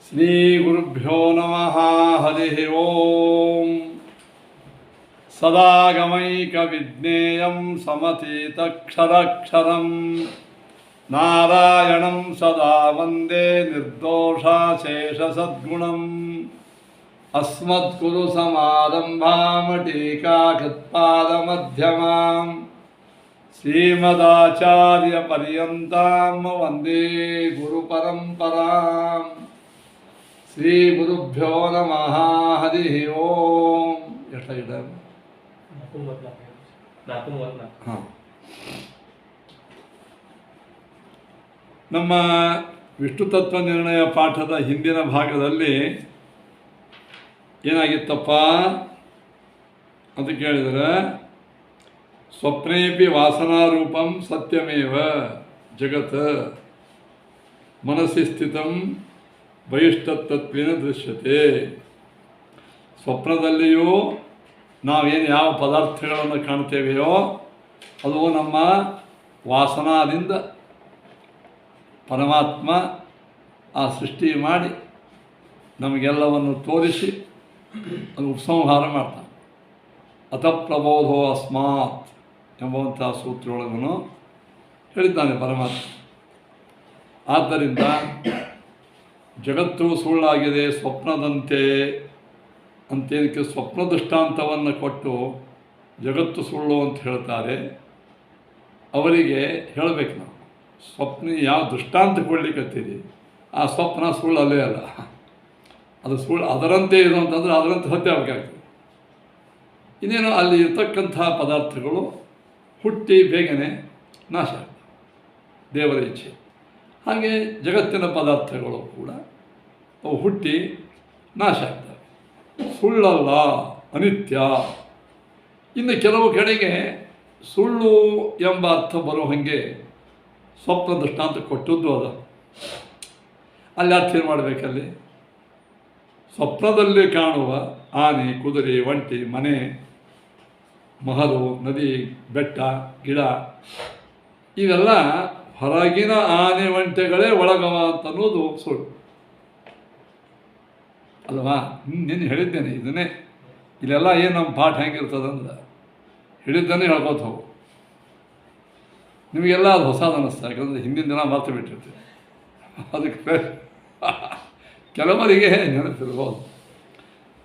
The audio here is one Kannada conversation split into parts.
श्रीगुरुभ्यो नमः। हरिः ओं। सदागमैकविज्ञेयं समतीतक्षरक्षरं नारायणं सदा वन्दे निर्दोषाशेषसद्गुणम् अस्मद्गुरुसमारम्भां टीकाकृत्पादमध्यमां श्रीमदाचार्यपर्यन्तां वन्दे गुरुपरम्पराम्। श्रीगुरुभ्यो नमः। हरिः ओं। ಹಾಂ, ನಮ್ಮ ವಿಷ್ಣು ತತ್ವ ನಿರ್ಣಯ ಪಾಠದ ಹಿಂದಿನ ಭಾಗದಲ್ಲಿ ಏನಾಗಿತ್ತಪ್ಪ ಅಂತ ಕೇಳಿದರೆ, ಸ್ವಪ್ನೇಪಿ ವಾಸನಾರೂಪಂ ಸತ್ಯಮೇವ ಜಗತ್ ಮನಸ್ಸಿ ಸ್ಥಿತಂ ಬಹಿಷ್ಠತತ್ವೇನ ದೃಶ್ಯತೆ. ಸ್ವಪ್ನದಲ್ಲಿಯೂ ನಾವೇನು ಯಾವ ಪದಾರ್ಥಗಳನ್ನು ಕಾಣ್ತೇವೆಯೋ ಅದು ನಮ್ಮ ವಾಸನಾದಿಂದ ಪರಮಾತ್ಮ ಆ ಸೃಷ್ಟಿ ಮಾಡಿ ನಮಗೆಲ್ಲವನ್ನು ತೋರಿಸಿ ಅದು ಉಪಸಂಹಾರ ಮಾಡ್ತಾನೆ. ಅತಃಪ್ರಬೋಧೋ ಅಸ್ಮಾತ್ ಎಂಬುವಂಥ ಸೂತ್ರೊಳಗೂ ಹೇಳಿದ್ದಾನೆ ಪರಮಾತ್ಮ. ಆದ್ದರಿಂದ ಜಗತ್ತು ಸುಳ್ಳಾಗಿದೆ ಸ್ವಪ್ನದಂತೆ ಅಂತೇನಕ್ಕೆ ಸ್ವಪ್ನ ದೃಷ್ಟಾಂತವನ್ನು ಕೊಟ್ಟು ಜಗತ್ತು ಸುಳ್ಳು ಅಂತ ಹೇಳ್ತಾರೆ. ಅವರಿಗೆ ಹೇಳಬೇಕು ನಾವು, ಸ್ವಪ್ನ ಯಾವ ದೃಷ್ಟಾಂತ ಕೊಡಲಿಕ್ಕತ್ತೀರಿ, ಆ ಸ್ವಪ್ನ ಸುಳ್ಳಲ್ಲೇ ಅಲ್ಲ, ಅದು ಸುಳ್ಳು ಅದರಂತೆ ಇದು ಅಂತಂದರೆ ಅದರಂತೆ ಸತ್ಯ ಆಗಬೇಕಾಗ್ತದೆ. ಇನ್ನೇನು ಅಲ್ಲಿ ಇರ್ತಕ್ಕಂಥ ಪದಾರ್ಥಗಳು ಹುಟ್ಟಿ ಬೇಗನೆ ನಾಶ ಆಗ್ತವೆ, ದೇವರ ಇಚ್ಛೆ. ಹಾಗೆ ಜಗತ್ತಿನ ಪದಾರ್ಥಗಳು ಕೂಡ ಅವು ಹುಟ್ಟಿ ನಾಶ ಆಗ್ತವೆ, ಸುಳ್ಳಲ್ಲ, ಅನಿತ್ಯ. ಇನ್ನು ಕೆಲವು ಕಡೆಗೆ ಸುಳ್ಳು ಎಂಬ ಅರ್ಥ ಬರೋ ಹಾಗೆ ಸ್ವಪ್ನ ದೃಷ್ಟಾಂತ ಕೊಟ್ಟದ್ದು ಅದ. ಅಲ್ಲಿ ಅರ್ಥ ಏನು ಮಾಡಬೇಕಲ್ಲಿ? ಸ್ವಪ್ನದಲ್ಲಿ ಕಾಣುವ ಆನೆ, ಕುದುರೆ, ಒಂಟಿ, ಮನೆ, ಮಹಲು, ನದಿ, ಬೆಟ್ಟ, ಗಿಡ ಇವೆಲ್ಲ ಹೊರಗಿನ ಆನೆ ಒಂಟೆಗಳೇ ಒಳಗವ ಅಂತನ್ನೋದು ಸುಳ್ಳು ಅಲ್ವಾ? ನಿನ್ನೆ ಹೇಳಿದ್ದೇನೆ ಇದನ್ನೇ. ಇಲ್ಲೆಲ್ಲ ಏನು ನಮ್ಮ ಪಾಠ ಹೆಂಗಿರ್ತದಂದ್ರೆ ಹೇಳಿದ್ದನ್ನೇ ಹೇಳ್ಕೋತ ಹೋಗು. ನಿಮಗೆಲ್ಲ ಅದು ಹೊಸದು ಅನ್ನಿಸ್ತಾ, ಯಾಕಂದರೆ ಹಿಂದಿನ ದಿನ ಮರ್ತು ಬಿಟ್ಟಿರ್ತೀವಿ. ಅದಕ್ಕೆ ಕೆಲವರಿಗೆ ನೆನಪಿರ್ಬೋದು.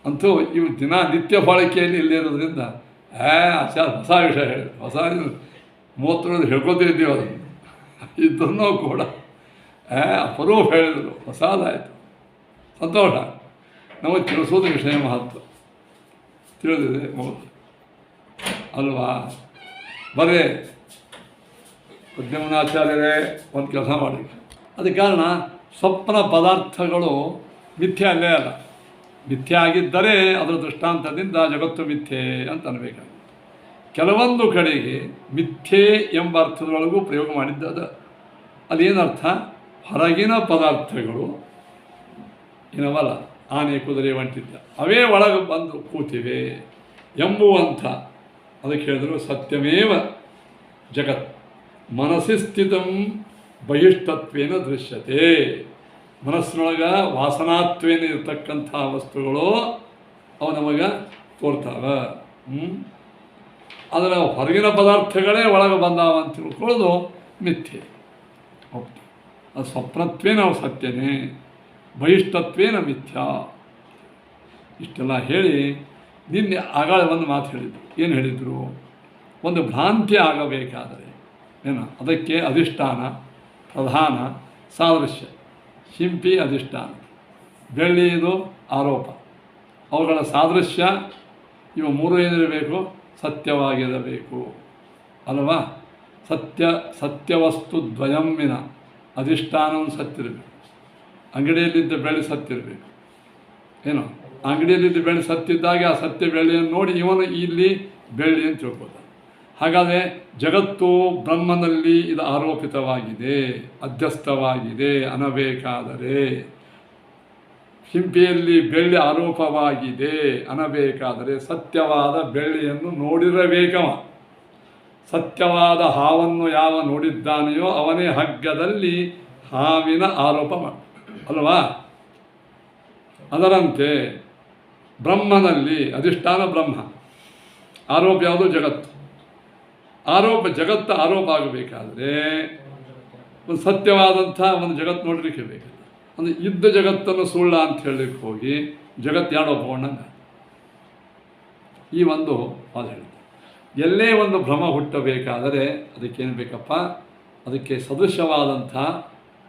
ಅಂತೂ ಇವು ದಿನ ನಿತ್ಯ ಬಳಕೆಯಲ್ಲಿ ಇಲ್ಲದೇ ಇರೋದ್ರಿಂದ ಆಚಾರ ಹೊಸ ವಿಷಯ ಹೇಳಿದ್ರು, ಹೊಸ 30 ಹೇಳ್ಕೊತಾ ಇದ್ದೀವಿ. ಅದನ್ನು ಇದನ್ನೂ ಕೂಡ ಅಪರೂಪ ಹೇಳಿದರು, ಹೊಸದಾಯಿತು, ಸಂತೋಷ. ನಮಗೆ ತಿಳಿಸೋದು ವಿಷಯ ಮಹತ್ವ ತಿಳಿದಿದೆ ಅಲ್ವಾ? ಬರೇ ಉದ್ಯಮನಾಚಾರ್ಯರೇ ಒಂದು ಕೆಲಸ ಮಾಡಿ. ಅದಕ್ಕೆ ಕಾರಣ ಸ್ವಪ್ನ ಪದಾರ್ಥಗಳು ಮಿಥ್ಯೆ ಅಲ್ಲೇ ಅಲ್ಲ. ಮಿಥ್ಯೆ ಆಗಿದ್ದರೆ ಅದರ ದೃಷ್ಟಾಂತದಿಂದ ಜಗತ್ತು ಮಿಥ್ಯೆ ಅಂತ ಅನ್ಬೇಕಾಗುತ್ತೆ. ಕೆಲವೊಂದು ಕಡೆಗೆ ಮಿಥ್ಯೆ ಎಂಬ ಅರ್ಥದೊಳಗೂ ಪ್ರಯೋಗ ಮಾಡಿದ್ದದ. ಅದೇನರ್ಥ? ಹೊರಗಿನ ಪದಾರ್ಥಗಳು ಏನವಲ್ಲ, ಆನೆ, ಕುದುರೆ, ಒಂಟಿದ್ದ ಅವೇ ಒಳಗೆ ಬಂದು ಕೂತಿವೆ ಎಂಬುವಂಥ ಅದಕ್ಕೆ ಹೇಳಿದ್ರು ಸತ್ಯಮೇವ ಜಗತ್ ಮನಸ್ಸಿ ಸ್ಥಿತಂ ಬಹಿಷ್ಠತ್ವೇನ ದೃಶ್ಯತೆ. ಮನಸ್ಸಿನೊಳಗೆ ವಾಸನಾತ್ವೇನ ಇರತಕ್ಕಂಥ ವಸ್ತುಗಳು ಅವು ನಮಗೆ ತೋರ್ತಾವೆ. ಅದರ ಹೊರಗಿನ ಪದಾರ್ಥಗಳೇ ಒಳಗೆ ಬಂದಾವ ಅಂತ ತಿಳ್ಕೊಳ್ಳೋದು ಮಿಥ್ಯೆ. ಅದು ಸ್ವಪ್ನತ್ವೇನ ಅವು ಸತ್ಯನೇ, ಬಹಿಷ್ಠತ್ವೇನ ಮಿಥ್ಯಾ. ಇಷ್ಟೆಲ್ಲ ಹೇಳಿ ನಿನ್ನೆ ಆಗಾಳೆ ಒಂದು ಮಾತು ಹೇಳಿದರು. ಏನು ಹೇಳಿದರು? ಒಂದು ಭ್ರಾಂತಿ ಆಗಬೇಕಾದರೆ ಏನು ಅದಕ್ಕೆ ಅಧಿಷ್ಠಾನ, ಪ್ರಧಾನ, ಸಾದೃಶ್ಯ. ಶಿಂಪಿ ಅಧಿಷ್ಠಾನ, ಬೆಳ್ಳಿಯದು ಆರೋಪ. ಅವುಗಳ ಸಾದೃಶ್ಯ ಇವು ಮೂರು ಏನಿರಬೇಕು? ಸತ್ಯವಾಗಿರಬೇಕು ಅಲ್ವಾ? ಸತ್ಯವಸ್ತು ದ್ವಯಂವಿನ ಅಧಿಷ್ಠಾನವನ್ನು ಸತ್ತಿರಬೇಕು. ಅಂಗಡಿಯಲ್ಲಿದ್ದ ಬೆಳ್ಳಿ ಸತ್ತಿರಬೇಕು. ಏನು ಅಂಗಡಿಯಲ್ಲಿದ್ದ ಬೆಳ್ಳಿ ಸತ್ತಿದ್ದಾಗ ಆ ಸತ್ಯ ಬೆಳ್ಳಿಯನ್ನು ನೋಡಿ ಇವನು ಇಲ್ಲಿ ಬೆಳ್ಳಿ ಅಂತ ತಿಳ್ಕೊತಾನೆ. ಹಾಗಾದರೆ ಜಗತ್ತು ಬ್ರಹ್ಮನಲ್ಲಿ ಇದು ಆರೋಪಿತವಾಗಿದೆ, ಅಧ್ಯಸ್ಥವಾಗಿದೆ ಅನ್ನಬೇಕಾದರೆ, ಶಿಂಪಿಯಲ್ಲಿ ಬೆಳ್ಳಿ ಆರೋಪವಾಗಿದೆ ಅನ್ನಬೇಕಾದರೆ ಸತ್ಯವಾದ ಬೆಳ್ಳಿಯನ್ನು ನೋಡಿರಬೇಕವ. ಸತ್ಯವಾದ ಹಾವನ್ನು ಯಾವ ನೋಡಿದ್ದಾನೆಯೋ ಅವನೇ ಹಗ್ಗದಲ್ಲಿ ಹಾವಿನ ಆರೋಪ ಮಾಡಿ ಅಲ್ವಾ? ಅದರಂತೆ ಬ್ರಹ್ಮನಲ್ಲಿ ಅಧಿಷ್ಠಾನ ಬ್ರಹ್ಮ, ಆರೋಪ ಯಾವುದು? ಜಗತ್ತು. ಜಗತ್ತು ಆರೋಪ ಆಗಬೇಕಾದ್ರೆ ಒಂದು ಸತ್ಯವಾದಂಥ ಒಂದು ಜಗತ್ತು ನೋಡಲಿಕ್ಕೆ ಬೇಕಲ್ಲ. ಅಂದರೆ ಇದ್ದ ಜಗತ್ತನ್ನು ಸುಳ್ಳ ಅಂತ ಹೇಳಲಿಕ್ಕೆ ಹೋಗಿ ಜಗತ್ತು ಯಾರು ಒಪ್ಪೋಣ ಈ ಒಂದು ಅದು ಹೇಳ್ತಾರೆ. ಎಲ್ಲೇ ಒಂದು ಭ್ರಮ ಹುಟ್ಟಬೇಕಾದರೆ ಅದಕ್ಕೇನು ಬೇಕಪ್ಪ? ಅದಕ್ಕೆ ಸದೃಶವಾದಂಥ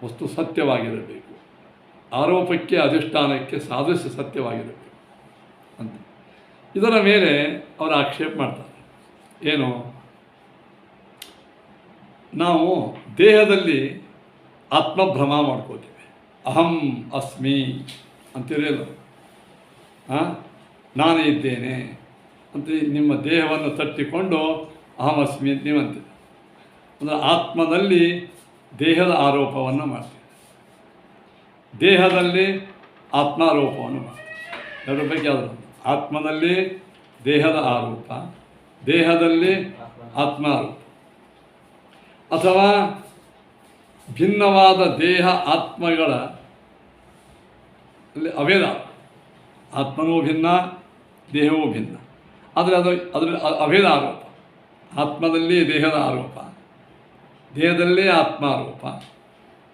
ವಸ್ತು ಸತ್ಯವಾಗಿರಬೇಕು. ಆರೋಪಕ್ಕೆ ಅಧಿಷ್ಠಾನಕ್ಕೆ ಸಾದೃಶ್ಯ ಸತ್ಯವಾಗಿರಬೇಕು ಅಂತ. ಇದರ ಮೇಲೆ ಅವರು ಆಕ್ಷೇಪ ಮಾಡ್ತಾರೆ. ಏನು? ನಾವು ದೇಹದಲ್ಲಿ ಆತ್ಮಭ್ರಮ ಮಾಡ್ಕೋತೀವಿ. ಅಹಂ ಅಸ್ಮಿ ಅಂತಿರಲ್ಲ, ನಾನೇ ಇದ್ದೇನೆ ಅಂತ ನಿಮ್ಮ ದೇಹವನ್ನು ತಟ್ಟಿಕೊಂಡು ಅಹಂ ಅಸ್ಮಿ ಅಂತ ನೀವಂತೀವಿ. ಅಂದರೆ ಆತ್ಮದಲ್ಲಿ ದೇಹದ ಆರೋಪವನ್ನು ಮಾಡ್ತೀವಿ, ದೇಹದಲ್ಲಿ ಆತ್ಮಾರೋಪವನ್ನು ಮಾಡ್ತೀವಿ. ಎರಡರ ಬಗ್ಗೆ ಯಾವುದು? ಆತ್ಮದಲ್ಲಿ ದೇಹದ ಆರೋಪ, ದೇಹದಲ್ಲಿ ಆತ್ಮಾರೋಪ. ಅಥವಾ ಭಿನ್ನವಾದ ದೇಹ ಆತ್ಮಗಳ ಅಲ್ಲಿ ಅಭೇದ. ಆತ್ಮನೂ ಭಿನ್ನ, ದೇಹವೂ ಭಿನ್ನ, ಆದರೆ ಅದರಲ್ಲಿ ಅಭೇದ ಆರೋಪ. ಆತ್ಮದಲ್ಲಿ ದೇಹದ ಆರೋಪ, ದೇಹದಲ್ಲೇ ಆತ್ಮಾರೋಪ.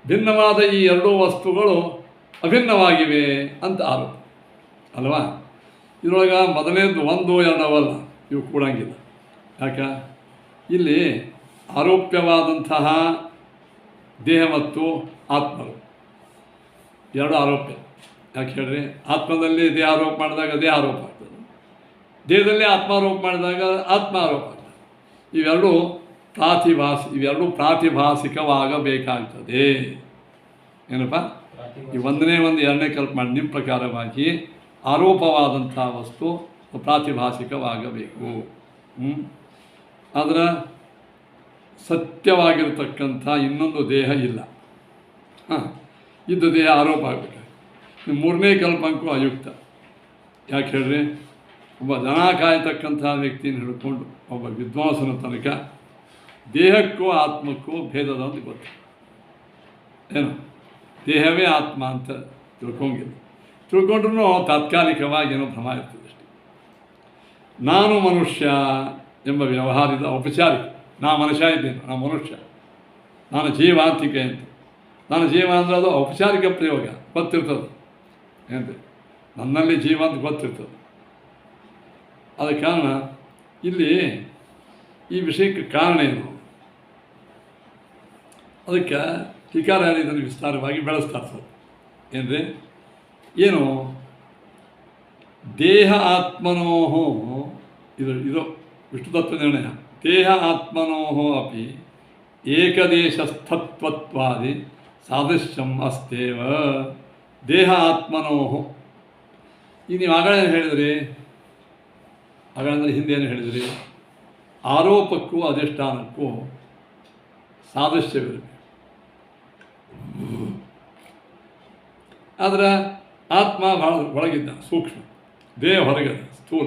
ಭಿನ್ನವಾದ ಈ ಎರಡೂ ವಸ್ತುಗಳು ಅಭಿನ್ನವಾಗಿವೆ ಅಂತ ಆರೋಪ ಅಲ್ವಾ? ಇದರೊಳಗೆ ಮೊದಲನೇದು ಒಂದು ಎರಡವಲ್ಲ, ಇವು ಕೂಡಂಗಿಲ್ಲ. ಯಾಕೆ? ಇಲ್ಲಿ ಆರೋಪ್ಯವಾದಂತಹ ದೇಹ ಮತ್ತು ಆತ್ಮರು ಎರಡು ಆರೋಪ. ಯಾಕೆ ಹೇಳ್ರಿ? ಆತ್ಮದಲ್ಲಿ ದೇಹ ಆರೋಪ ಮಾಡಿದಾಗ ದೇಹ ಆರೋಪ ಆಗ್ತದೆ, ದೇಹದಲ್ಲಿ ಆತ್ಮಾರೋಪ ಮಾಡಿದಾಗ ಆತ್ಮ ಆರೋಪ ಆಗ್ತದೆ. ಇವೆರಡು ಪ್ರಾತಿಭಾಸಿಕವಾಗಬೇಕಾಗ್ತದೆ. ಏನಪ್ಪ? ಈ ಒಂದನೇ ಒಂದು ಎರಡನೇ ಕಲ್ಪ ಮಾಡಿ ನಿಮ್ಮ ಪ್ರಕಾರವಾಗಿ ಆರೋಪವಾದಂಥ ವಸ್ತು ಪ್ರಾತಿಭಾಸಿಕವಾಗಬೇಕು. ಆದರೆ ಸತ್ಯವಾಗಿರ್ತಕ್ಕಂಥ ಇನ್ನೊಂದು ದೇಹ ಇಲ್ಲ. ಇದ್ದ ದೇಹ ಆರೋಪ ಆಗಬೇಕು. ಮೂರನೇ ಕಲ್ಪಂಕು ಅಯುಕ್ತ. ಯಾಕೆ ಹೇಳ್ರಿ? ಒಬ್ಬ ದನ ಕಾಯ್ತಕ್ಕಂಥ ವ್ಯಕ್ತಿನ ಹಿಡ್ಕೊಂಡು ಒಬ್ಬ ವಿದ್ವಾಂಸನ ತನಕ ದೇಹಕ್ಕೂ ಆತ್ಮಕ್ಕೂ ಭೇದದ ಅಂತ ಗೊತ್ತು. ಏನು? ದೇಹವೇ ಆತ್ಮ ಅಂತ ತಿಳ್ಕೊಂಡ್ರೂ ತಾತ್ಕಾಲಿಕವಾಗಿ ಏನೋ ಭ್ರಮ ಇರ್ತದೆ ಅಷ್ಟೇ. ನಾನು ಮನುಷ್ಯ ಎಂಬ ವ್ಯವಹಾರದ ಔಪಚಾರಿಕ, ನಾ ಮನುಷ್ಯ ಇದ್ದೇನೆ, ನಾನು ಮನುಷ್ಯ, ನಾನು ಜೀವಾಂತಿಕೆ ಅಂತ. ನಾನು ಜೀವ ಅಂದರೆ ಅದು ಔಪಚಾರಿಕ ಪ್ರಯೋಗ, ಗೊತ್ತಿರ್ತದೆ. ಏನಂತೆ? ನನ್ನಲ್ಲಿ ಜೀವ ಅಂತ ಗೊತ್ತಿರ್ತದೆ. ಆದ ಕಾರಣ ಇಲ್ಲಿ ಈ ವಿಷಯಕ್ಕೆ ಕಾರಣ ಏನು? ಅದಕ್ಕೆ ಟೀಕಾರಾಯರು ಇದನ್ನು ವಿಸ್ತಾರವಾಗಿ ಬೆಳೆಸ್ತಾರೆ ಸರ್. ಏನ್ರಿ? ಏನು? ದೇಹ ಆತ್ಮನೋಹೋ, ಇದು ವಿಷ್ಣು ತತ್ವ ನಿರ್ಣಯ. ದೇಹ ಆತ್ಮನೋಹೋ ಅಪಿ ಏಕದೇಶಸ್ಥತ್ವತ್ವಾದಿ ಸಾದೃಶ್ಯಂ ಅಸ್ತೇವ. ದೇಹ ಆತ್ಮನೋಹೋ, ಈಗ ನೀವು ಆಗ ಹೇಳಿದ್ರಿ, ಹಾಗಾದರೆ ಹಿಂದೇನು ಹೇಳಿದ್ರಿ? ಆರೋಪಕ್ಕೂ ಅಧಿಷ್ಠಾನಕ್ಕೂ ಸಾದೃಶ್ಯವಿರಬೇಕು. ಆದರೆ ಆತ್ಮ ಭಾಳ ಒಳಗಿದ್ದ, ಸೂಕ್ಷ್ಮ, ದೇಹ ಹೊರಗಡೆ ಸ್ಥೂಲ.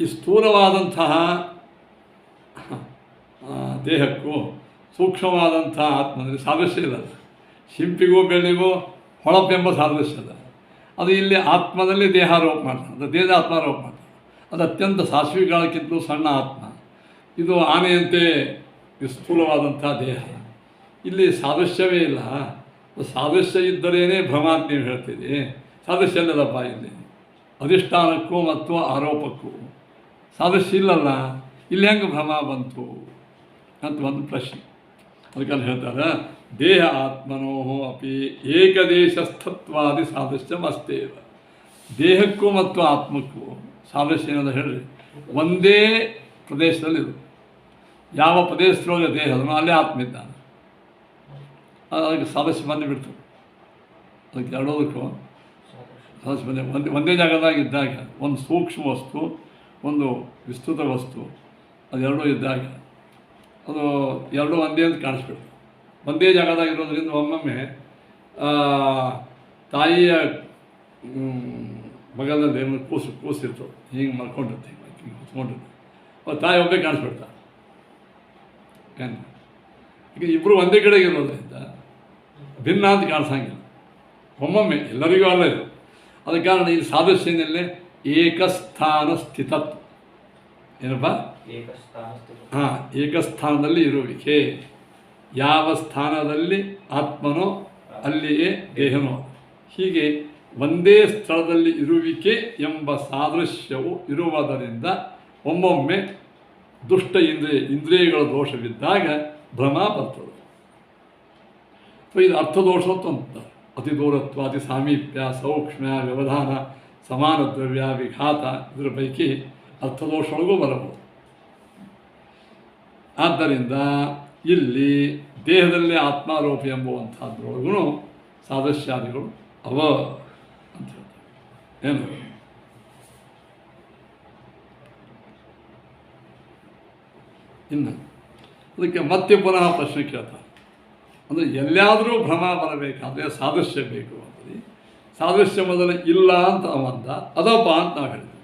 ಈ ಸ್ಥೂಲವಾದಂತಹ ದೇಹಕ್ಕೂ ಸೂಕ್ಷ್ಮವಾದಂಥ ಆತ್ಮದಲ್ಲಿ ಸಾದೃಶ್ಯ ಇಲ್ಲ. ಶಿಂಪಿಗೂ ಬೆಳ್ಳಿಗೂ ಹೊಳಪೆಂಬ ಸಾದೃಶ್ಯ ಅದ. ಅದು ಇಲ್ಲಿ ಆತ್ಮದಲ್ಲಿ ದೇಹಾರೋಪ ಮಾಡ್ತಾರೆ, ಅದು ದೇಹದ ಆತ್ಮಾರೋಪ ಮಾಡ್ತಾರೆ. ಅದು ಅತ್ಯಂತ ಸಾಸ್ವಿಗಳಕ್ಕಿಂತಲೂ ಸಣ್ಣ ಆತ್ಮ. ಇದು ಆನೆಯಂತೆ ಸ್ಥೂಲವಾದಂಥ ದೇಹ. ಇಲ್ಲಿ ಸಾದೃಶ್ಯವೇ ಇಲ್ಲ. ಸಾದೃಶ್ಯ ಇದ್ದರೇನೇ ಭ್ರಮ ಅಂತ ನೀವು ಹೇಳ್ತೀರಿ. ಸಾದೃಶ್ಯ ಇಲ್ಲದಪ್ಪ ಇಲ್ಲಿ. ಅಧಿಷ್ಠಾನಕ್ಕೂ ಮತ್ತು ಆರೋಪಕ್ಕೂ ಸಾದೃಶ್ಯ ಇಲ್ಲಲ್ಲ, ಇಲ್ಲಿ ಹೆಂಗೆ ಭ್ರಮ ಬಂತು ಅಂತ ಒಂದು ಪ್ರಶ್ನೆ. ಅದಕ್ಕಲ್ಲಿ ಹೇಳ್ತಾರೆ, ದೇಹ ಆತ್ಮನೋ ಅಪಿ ಏಕದೇಶಸ್ಥತ್ವಾದಿ ಸಾದೃಶ್ಯಂ ಅಸ್ತೇವ. ದೇಹಕ್ಕೂ ಮತ್ತು ಆತ್ಮಕ್ಕೂ ಸಾದೃಶ್ಯ ಏನಂತ ಹೇಳ್ರಿ, ಒಂದೇ ಪ್ರದೇಶದಲ್ಲಿರು. ಯಾವ ಪ್ರದೇಶದೊಳಗೆ ದೇಹದನೋ ಅಲ್ಲೇ ಆತ್ಮ ಇದ್ದಾನೆ. ಅದಕ್ಕೆ ಸಾದೃಶ್ಯ ಬಂದುಬಿಡ್ತು. ಅದಕ್ಕೆ ಎರಡೋದಕ್ಕೂ ಸಾದೃಶ್ಯ ಒಂದೇ ಜಾಗದಾಗಿದ್ದಾಗ, ಒಂದು ಸೂಕ್ಷ್ಮ ವಸ್ತು, ಒಂದು ವಿಸ್ತೃತ ವಸ್ತು, ಅದೆರಡೂ ಇದ್ದಾಗ ಅದು ಎರಡೂ ಒಂದೇ ಅಂತ ಕಾಣಿಸ್ಬಿಡ್ತು. ಒಂದೇ ಜಾಗದಾಗಿರೋದ್ರಿಂದ ಒಮ್ಮೊಮ್ಮೆ ತಾಯಿಯ ಮಗದಲ್ಲಿ ಕೂಸಿರ್ತವೆ, ಹಿಂಗೆ ಮಲ್ಕೊಂಡಿರ್ತೀವಿ, ಹಿಂಗೆ ಕುತ್ಕೊಂಡಿರ್ತೀವಿ. ಅವ್ರು ತಾಯಿ ಒಬ್ಬೇ ಕಾಣಿಸ್ಬಿಡ್ತಾರೆ. ಈಗ ಇಬ್ಬರು ಒಂದೇ ಕಡೆಗೆ ಇರೋದ್ರಿಂದ ಭಿನ್ನ ಅಂತ ಕಾಣಿಸಂಗಿಲ್ಲ. ಒಮ್ಮೊಮ್ಮೆ ಎಲ್ಲರಿಗೂ ಅಲ್ಲ ಇದು. ಅದ ಕಾರಣ ಈ ಸಾದೃಶ್ಯನಲ್ಲೇ ಏಕಸ್ಥಾನ ಸ್ಥಿತತ್ವ ಏನಪ್ಪ? ಹಾಂ, ಏಕಸ್ಥಾನದಲ್ಲಿ ಇರುವಿಕೆ. ಯಾವ ಸ್ಥಾನದಲ್ಲಿ ಆತ್ಮನೋ ಅಲ್ಲಿಯೇ ದೇಹನೋ. ಹೀಗೆ ಒಂದೇ ಸ್ಥಳದಲ್ಲಿ ಇರುವಿಕೆ ಎಂಬ ಸಾದೃಶ್ಯವು ಇರುವುದರಿಂದ ಒಮ್ಮೊಮ್ಮೆ ದುಷ್ಟ ಇಂದ್ರಿಯಗಳ ದೋಷವಿದ್ದಾಗ ಭ್ರಮ ಬರ್ತದೆ. ಇದು ಅರ್ಥದೋಷ ಅಂತ ಅತಿ ದೂರತ್ವ, ಅತಿ ಸಾಮೀಪ್ಯ, ಸೌಕ್ಷ್ಮ್ಯ, ವ್ಯವಧಾನ, ಸಮಾನ ದ್ರವ್ಯ, ವಿಘಾತ, ಇದರ ಪೈಕಿ ಅರ್ಥದೋಷಗಳಿಗೂ ಬರಬಹುದು. ಆದ್ದರಿಂದ ಇಲ್ಲಿ ದೇಹದಲ್ಲೇ ಆತ್ಮಾರೋಪಿ ಎಂಬುವಂಥದ್ರೊಳಗೂ ಸಾದೃಶ್ಯಾದಿಗಳು ಅವ ಅಂತ ಹೇಳ್ತಾರೆ. ಏನು ಇನ್ನು ಅದಕ್ಕೆ ಮತ್ತೆ ಪುನಃ ಪ್ರಶ್ನೆ ಕೇಳ್ತಾರೆ. ಅಂದರೆ ಎಲ್ಲಾದರೂ ಭ್ರಮ ಬರಬೇಕಾದ್ರೆ ಸಾದೃಶ್ಯ ಬೇಕು ಅಂದರೆ ಸಾದೃಶ್ಯ ಮೊದಲು ಇಲ್ಲ ಅಂತ ಅವಂದ, ಅದಪ್ಪ ಅಂತ ನಾವು ಹೇಳಿದ್ವಿ.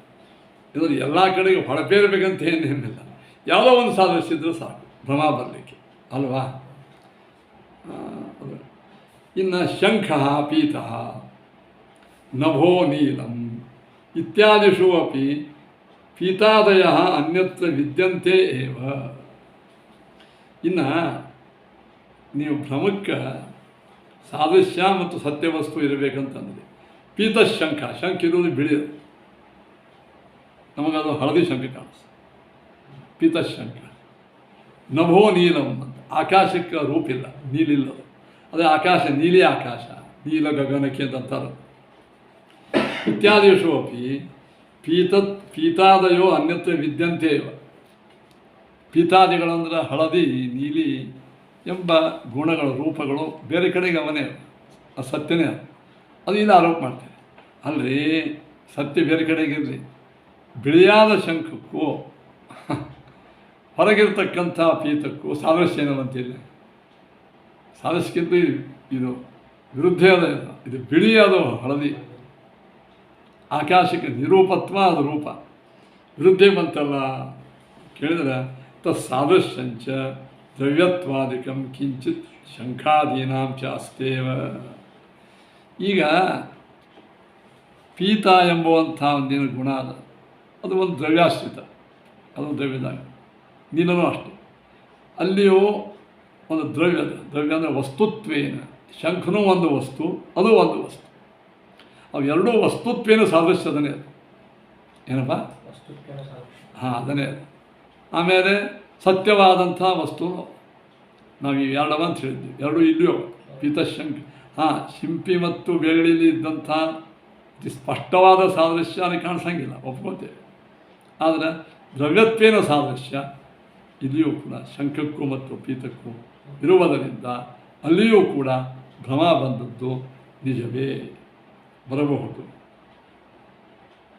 ಇದ್ರ ಎಲ್ಲ ಕಡೆಗೆ ಹೊಳಪೇರಬೇಕಂತ ಏನೇನಿಲ್ಲ, ಯಾವುದೋ ಒಂದು ಸಾದೃಶ್ಯ ಇದ್ದರೆ ಸಾಕು ಭ್ರಮ ಬರಲಿಕ್ಕೆ ಅಲ್ವಾ. ಇನ್ನು ಶಂಖ ಪೀತ ನಭೋ ನೀಲಂ ಇತ್ಯಾದಿಷು ಅಪಿ ಪೀತಾದಯ ಅನ್ಯತ್ರ ವಿದ್ಯಂತೆ ಏವ. ಇನ್ನು ನೀವು ಭ್ರಮಕ್ಕೆ ಸಾದೃಶ್ಯ ಮತ್ತು ಸತ್ಯವಸ್ತು ಇರಬೇಕಂತಂದರೆ ಪೀತಶಂಖ, ಶಂಖ ಇರುವುದು ಬಿಳಿಯೋದು, ನಮಗದು ಹಳದಿ ಶಂಖ ಕಾಣಿಸ್ತದೆ. ಪೀತಶಂಖ. ನಭೋ ನೀಲಂ ಅಂತ, ಆಕಾಶಕ್ಕೆ ರೂಪಿಲ್ಲ, ನೀಲಿಲ್ಲ. ಅದೇ ಆಕಾಶ ನೀಲಿ ಆಕಾಶ, ನೀಲ ಗಗನಕ್ಕೆ ಅಂತಾರೆ. ಇತ್ಯಾದಿಷು ಅಪಿ ಪೀತಾದಯೋ ಅನ್ಯತ್ರ ವಿದ್ಯಂತೆ ಇವ. ಪೀತಾದಿಗಳಂದ್ರೆ ಹಳದಿ, ನೀಲಿ ಎಂಬ ಗುಣಗಳು, ರೂಪಗಳು ಬೇರೆ ಕಡೆಗೆ ಅವನೇ ಸತ್ಯನೇ ಅದು ಇಲ್ಲಿ ಆರೋಪ ಮಾಡ್ತೇನೆ. ಅಲ್ರಿ ಸತ್ಯ ಬೇರೆ ಕಡೆಗಿರಲಿ, ಬಿಳಿಯಾದ ಶಂಖಕ್ಕೂ ಹೊರಗಿರ್ತಕ್ಕಂಥ ಪೀತಕ್ಕೂ ಸಾದೃಶ್ಯ ಏನಂತಿಲ್ಲ. ಸಾದೃಶ್ಯಕ್ಕಿಂತ ಇದು ವಿರುದ್ಧ ಅದ. ಇದು ಬಿಳಿ, ಅದು ಹಳದಿ. ಆಕಾಶಕ್ಕೆ ನಿರೂಪತ್ವ, ಅದು ರೂಪ. ವಿರುದ್ಧ ಬಂತಲ್ಲ ಕೇಳಿದ್ರೆ ಸಾದೃಶ್ಯಂಚ ದ್ರವ್ಯತ್ವಾದಿಕಂ ಕಿಂಚಿತ್ ಶಂಖಾದೀನಾಂ ಚ ಅಸ್ತೇವ. ಈಗ ಪೀತ ಎಂಬುವಂಥ ಒಂದೇನು ಗುಣ ಅದ, ಅದು ಒಂದು ದ್ರವ್ಯಾಶ್ರಿತ, ಅದು ದ್ರವ್ಯದಾಗ. ನೀಲನೂ ಅಷ್ಟೆ, ಅಲ್ಲಿಯೂ ಒಂದು ದ್ರವ್ಯ ಅದ. ದ್ರವ್ಯ ಅಂದರೆ ವಸ್ತುತ್ವೇನ. ಶಂಖನೂ ಒಂದು ವಸ್ತು, ಅದು ಒಂದು ವಸ್ತು. ಅವು ಎರಡೂ ವಸ್ತುತ್ವೇನ ಸಾದೃಶ್ಯದನೇ ಅದು. ಏನಪ್ಪ? ಹಾಂ, ಅದನ್ನೇ ಅದು. ಆಮೇಲೆ ಸತ್ಯವಾದಂಥ ವಸ್ತುನು ನಾವು ಈ ಎರಡವ ಅಂತ ಹೇಳಿದ್ವಿ. ಎರಡೂ ಇಲ್ಲಿಯೋ ಪೀತಶಂಖ. ಹಾಂ, ಶಿಂಪಿ ಮತ್ತು ಬೆಳ್ಳಿಲಿ ಇದ್ದಂಥ ಸ್ಪಷ್ಟವಾದ ಸಾದೃಶ್ಯ ಅಲ್ಲಿ ಕಾಣಿಸಂಗಿಲ್ಲ, ಒಪ್ಕೋತೇವೆ. ಆದರೆ ದ್ರವ್ಯತ್ವೇನ ಸಾದೃಶ್ಯ ಇಲ್ಲಿಯೂ ಕೂಡ ಶಂಖಕ್ಕೂ ಮತ್ತು ಪೀತಕ್ಕೂ ಇರುವುದರಿಂದ ಅಲ್ಲಿಯೂ ಕೂಡ ಭ್ರಮ ಬಂದದ್ದು ನಿಜವೇ, ಬರಬಹುದು.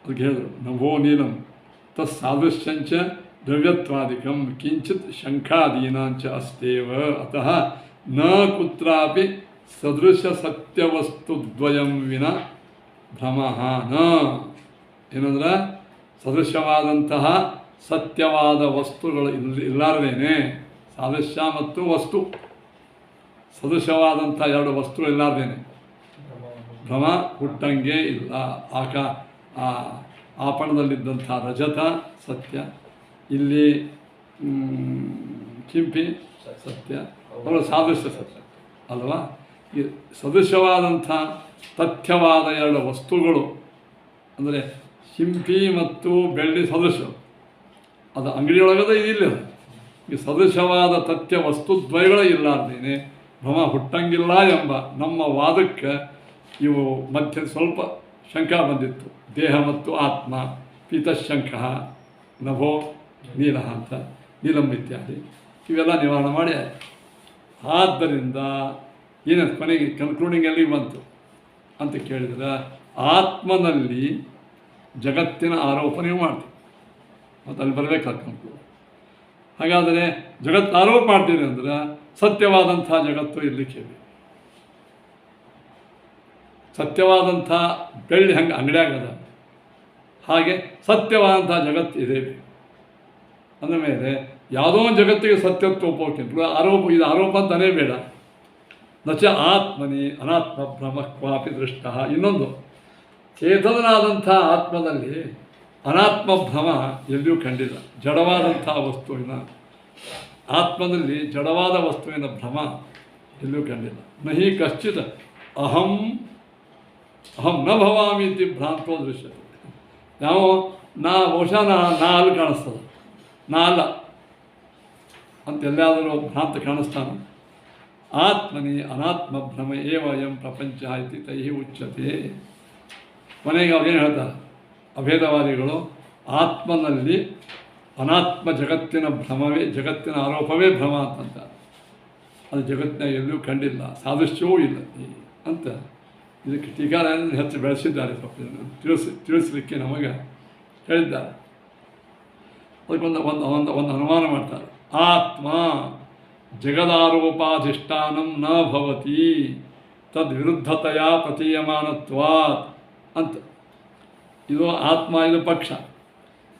ಅದಕ್ಕೆ ಹೇಳಿದರು ನಭೋ ನೀಲಂ ತತ್ಸಾದೃಶ್ಯಂಚ ದ್ರವ್ಯತ್ವಾದಿಕಂ ಕಿಂಚಿತ್ ಶಂಖಾದೀನಾಂಚ ಅಸ್ತೇವ. ಅತಃ ನ ಕುತ್ರಾಪಿ ಸದೃಶ ಸತ್ಯವಸ್ತುದ್ವಯಂ ವಿನ ಭ್ರಮಃ ನ. ಏನಂದ್ರೆ ಸದೃಶವಾದಂತಹ ಸತ್ಯವಾದ ವಸ್ತುಗಳು ಇಲ್ಲಾರ್ದೇನೆ, ಸಾದೃಶ್ಯ ಮತ್ತು ವಸ್ತು, ಸದೃಶವಾದಂಥ ಎರಡು ವಸ್ತುಗಳು ಇಲ್ಲಾರ್ದೇನೆ ಭ್ರಮ ಹುಟ್ಟಂಗೆ ಇಲ್ಲ. ಆಪಣದಲ್ಲಿದ್ದಂಥ ರಜತ ಸತ್ಯ, ಇಲ್ಲಿ ಶಿಂಪಿ ಸತ್ಯ, ಅವರ ಸಾದೃಶ್ಯ ಸತ್ಯ ಅಲ್ವಾ. ಈ ಸದೃಶವಾದಂಥ ತಥ್ಯವಾದ ಎರಡು ವಸ್ತುಗಳು ಅಂದರೆ ಶಿಂಪಿ ಮತ್ತು ಬೆಳ್ಳಿ ಸದೃಶ, ಅದು ಅಂಗಡಿಯೊಳಗದ ಇದಿಲ್ಲ. ಈ ಸದೃಶವಾದ ತಥ್ಯ ವಸ್ತುದ್ವಯಗಳೇ ಇಲ್ಲಾರ್ದೇನೆ ಭ್ರಮ ಹುಟ್ಟಂಗಿಲ್ಲ ಎಂಬ ನಮ್ಮ ವಾದಕ್ಕೆ ಇವು ಮಧ್ಯೆ ಸ್ವಲ್ಪ ಶಂಕ ಬಂದಿತ್ತು. ದೇಹ ಮತ್ತು ಆತ್ಮ, ಪೀತಶಂಖ, ನಭೋ ನೀಲ ಅಂತ, ನೀಲಂ ಇತ್ಯಾದಿ ಇವೆಲ್ಲ ನಿವಾರಣೆ ಮಾಡಿ ಆಯಿತು. ಆದ್ದರಿಂದ ಏನು ಕೊನೆಗೆ ಕನ್ಕ್ಲೂಡಿಂಗಲ್ಲಿ ಬಂತು ಅಂತ ಕೇಳಿದ್ರೆ, ಆತ್ಮನಲ್ಲಿ ಜಗತ್ತಿನ ಆರೋಪ ನೀವು ಮಾಡ್ತೀವಿ, ಮತ್ತು ಅಲ್ಲಿ ಬರಬೇಕಾದ ಕನ್ಕ್ಲೂಡ್. ಹಾಗಾದರೆ ಜಗತ್ತು ಆರೋಪ ಮಾಡ್ತೀರಿ ಅಂದ್ರೆ ಸತ್ಯವಾದಂಥ ಜಗತ್ತು ಇರಲಿಕ್ಕೆ, ಸತ್ಯವಾದಂಥ ಬೆಳ್ಳಿ ಹಂಗೆ ಅಂಗಡಿಯಾಗದ ಹಾಗೆ ಸತ್ಯವಾದಂಥ ಜಗತ್ತು ಇದೆ. ಅಂದಮೇಲೆ ಯಾವುದೋ ಒಂದು ಜಗತ್ತಿಗೆ ಸತ್ಯತ್ವ ಒಪ್ಪೋಕ್ಕಿಂತ ಆರೋಪ, ಇದು ಆರೋಪ ಅಂತಲೇ ಬೇಡ, ನಚ ಆತ್ಮನಿ ಅನಾತ್ಮ ಭ್ರಮ ಕ್ವಾಪಿ ದೃಷ್ಟ. ಇನ್ನೊಂದು, ಚೇತನನಾದಂಥ ಆತ್ಮದಲ್ಲಿ ಅನಾತ್ಮ ಭ್ರಮ ಎಲ್ಲಿಯೂ ಕಂಡಿಲ್ಲ. ಜಡವಾದಂಥ ವಸ್ತುವಿನ ಆತ್ಮದಲ್ಲಿ ಜಡವಾದ ವಸ್ತುವಿನ ಭ್ರಮ ಎಲ್ಲಿಯೂ ಕಂಡಿಲ್ಲ. ನಹಿ ಕಶ್ಚಿತ್ ಅಹಂ ಅಹಂ ನ ಭವಾಮಿ ಇತಿ ಭ್ರಾಂತೋ ದೃಶ್ಯತೆ. ನಾವು ಬಹುಶಃ ನಾ ಅಲ್ಲಿ ಕಾಣಿಸ್ತದೆ, ನಾ ಅಲ್ಲ ಅಂತ ಎಲ್ಲಾದರೂ ಭ್ರಾಂತ ಕಾಣಿಸ್ತಾನೆ. ಆತ್ಮನಿ ಅನಾತ್ಮ ಭ್ರಮ ಏವ ಎಂ ಪ್ರಪಂಚ ಇತಿ ತೈ ಉಚ್ಯತೆ. ಕೊನೆಗೆ ಅವ್ರೇನು ಹೇಳ್ತಾರೆ ಅಭೇದವಾದಿಗಳು, ಆತ್ಮನಲ್ಲಿ ಅನಾತ್ಮ ಜಗತ್ತಿನ ಭ್ರಮವೇ, ಜಗತ್ತಿನ ಆರೋಪವೇ ಭ್ರಮ ಅಂತಂತಾರೆ. ಅದು ಜಗತ್ತಿನ ಎಲ್ಲೂ ಕಂಡಿಲ್ಲ, ಸಾದೃಶ್ಯವೂ ಇಲ್ಲ ಅಂತ ಇದಕ್ಕೆ ಟೀಕಾರಾಯಣರು ಹೆಚ್ಚು ಬೆಳೆಸಿದ್ದಾರೆ. ತಿಳಿಸಲಿಕ್ಕೆ ನಮಗೆ ಹೇಳಿದ್ದಾರೆ. ಅದಕ್ಕೊಂದು ಒಂದು ಅನುಮಾನ ಮಾಡ್ತಾರೆ. ಆತ್ಮ ಜಗದಾರೋಪಾಧಿಷ್ಠಾನಂ ನ ಭವತಿ ತದ್ವಿರುದ್ಧತೆಯ ಪ್ರತೀಯಮಾನತ್ವಾತ್ ಅಂತ. ಇದು ಆತ್ಮ, ಇದು ಪಕ್ಷ.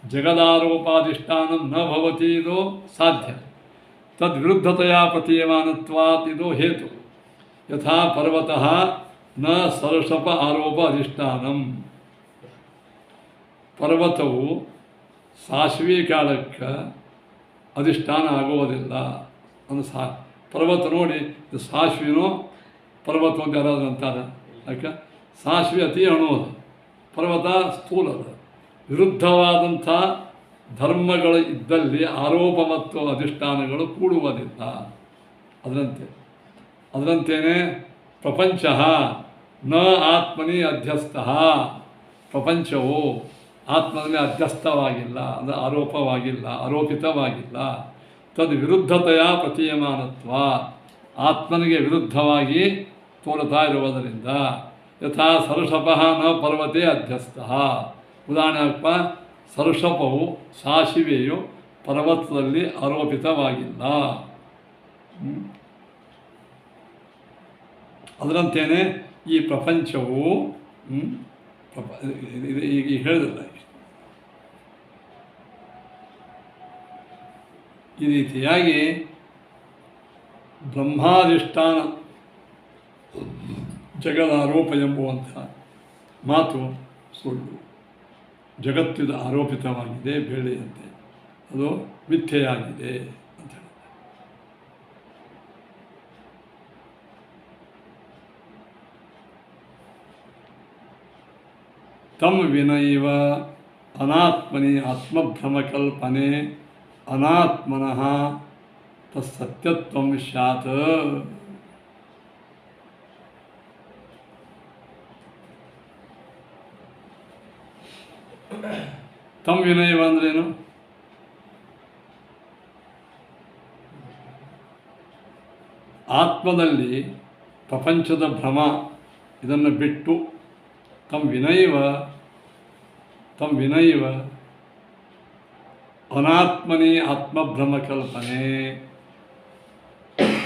ಜಗದಾರೋಪಾಧಿಷ್ಠಾನಂ ನ ಭವತಿ ಇದು ಸಾಧ್ಯ. ತದ್ವಿರುದ್ಧತೆಯ ಪ್ರತೀಯಮಾನತ್ವಾತ್ ಇದು ಹೇತು. ಯಥಾ ಪರ್ವತಃ ನ ಸರ್ಷಪ ಆರೋಪ ಅಧಿಷ್ಠಾನಂ. ಪರ್ವತವು ಸಾಶ್ವಿ ಕಾಲಕ್ಕೆ ಅಧಿಷ್ಠಾನ ಆಗುವುದಿಲ್ಲ. ಒಂದು ಪರ್ವತ ನೋಡಿ, ಇದು ಸಾಶ್ವಿನೋ ಪರ್ವತ ಅಂತ ಯಾರಾದ್ರು ಅಂತಾರೆ. ಯಾಕೆ? ಸಾಶ್ವಿ ಅತಿ ಅಣುವುದು, ಪರ್ವತ ಸ್ಥೂಲದ. ವಿರುದ್ಧವಾದಂಥ ಧರ್ಮಗಳು ಇದ್ದಲ್ಲಿ ಆರೋಪ ಮತ್ತು ಅಧಿಷ್ಠಾನಗಳು ಕೂಡುವುದಿಲ್ಲ. ಅದರಂತೆಯೇ ಪ್ರಪಂಚ ನ ಆತ್ಮನಿ ಅಧ್ಯಸ್ಥ. ಪ್ರಪಂಚವು ಆತ್ಮನಲ್ಲಿ ಅಧ್ಯಸ್ಥವಾಗಿಲ್ಲ, ಅಂದರೆ ಆರೋಪವಾಗಿಲ್ಲ, ಆರೋಪಿತವಾಗಿಲ್ಲ. ತದ್ ವಿರುದ್ಧತೆಯ ಪ್ರತೀಯಮಾನತ್ವ, ಆತ್ಮನಿಗೆ ವಿರುದ್ಧವಾಗಿ ತೋರುತ್ತಾ ಇರುವುದರಿಂದ. ಯಥಾ ಸರ್ಷಪಃ ನ ಪರ್ವತೆ ಅಧ್ಯಸ್ಥ. ಉದಾಹರಣೆಯಪ್ಪ, ಸರ್ಷಪವು ಸಾಶಿವೆಯು ಪರ್ವತದಲ್ಲಿ ಆರೋಪಿತವಾಗಿಲ್ಲ. ಅದರಂತೆಯೇ ಈ ಪ್ರಪಂಚವು ಈಗ ಹೇಳಿದಲ್ಲ, ಈ ರೀತಿಯಾಗಿ ಬ್ರಹ್ಮಾಧಿಷ್ಠಾನ ಜಗದಾರೋಪ ಎಂಬುವಂಥ ಮಾತು ಸುಳ್ಳು. ಜಗತ್ತಿದು ಆರೋಪಿತವಾಗಿದೆ ಬೆಳ್ಳಿಯಂತೆ, ಅದು ಮಿಥ್ಯೆಯಾಗಿದೆ ಅಂತ ಹೇಳಿ. ತಮ್ ವಿನೈವ ಅನಾತ್ಮನಿ ಆತ್ಮಭ್ರಮಕಲ್ಪನೆ ಅನಾತ್ಮನಃ ತತ್ಸತ್ಯತ್ವಂ ಸ್ಯಾತ್. ತಮ್ ವಿನಯವ ಅಂದ್ರೇನು? ಆತ್ಮದಲ್ಲಿ ಪ್ರಪಂಚದ ಭ್ರಮ ಇದನ್ನು ಬಿಟ್ಟು ತಮ್ ವಿನೈವ ಅನಾತ್ಮನಿ ಆತ್ಮಭ್ರಮ ಕಲ್ಪನೆ.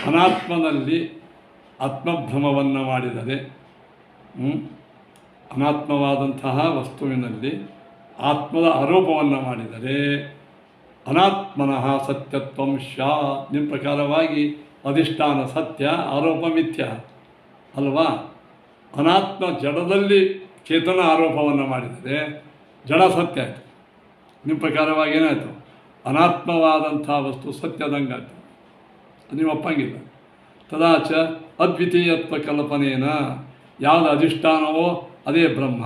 ಅನಾತ್ಮನಲ್ಲಿ ಆತ್ಮಭ್ರಮವನ್ನು ಮಾಡಿದರೆ, ಅನಾತ್ಮವಾದಂತಹ ವಸ್ತುವಿನಲ್ಲಿ ಆತ್ಮದ ಆರೋಪವನ್ನು ಮಾಡಿದರೆ ಅನಾತ್ಮನಃ ಸತ್ಯತ್ವಂ ಸ್ಯಾತ್. ನಿಮ್ಮ ಪ್ರಕಾರವಾಗಿ ಅಧಿಷ್ಠಾನ ಸತ್ಯ, ಆರೋಪ ಮಿಥ್ಯ ಅಲ್ವಾ? ಅನಾತ್ಮ ಜಡದಲ್ಲಿ ಚೇತನ ಆರೋಪವನ್ನು ಮಾಡಿದರೆ ಜಡ ಸತ್ಯ ಆಯಿತು. ನಿಮ್ಮ ಪ್ರಕಾರವಾಗಿ ಏನಾಯಿತು? ಅನಾತ್ಮವಾದಂಥ ವಸ್ತು ಸತ್ಯದಂಗಾಯ್ತು. ನೀವು ಒಪ್ಪಂಗಿಲ್ಲ. ತದಾಚ ಅದ್ವಿತೀಯತ್ವ ಕಲ್ಪನೆಯೇನ, ಯಾವುದು ಅಧಿಷ್ಠಾನವೋ ಅದೇ ಬ್ರಹ್ಮ,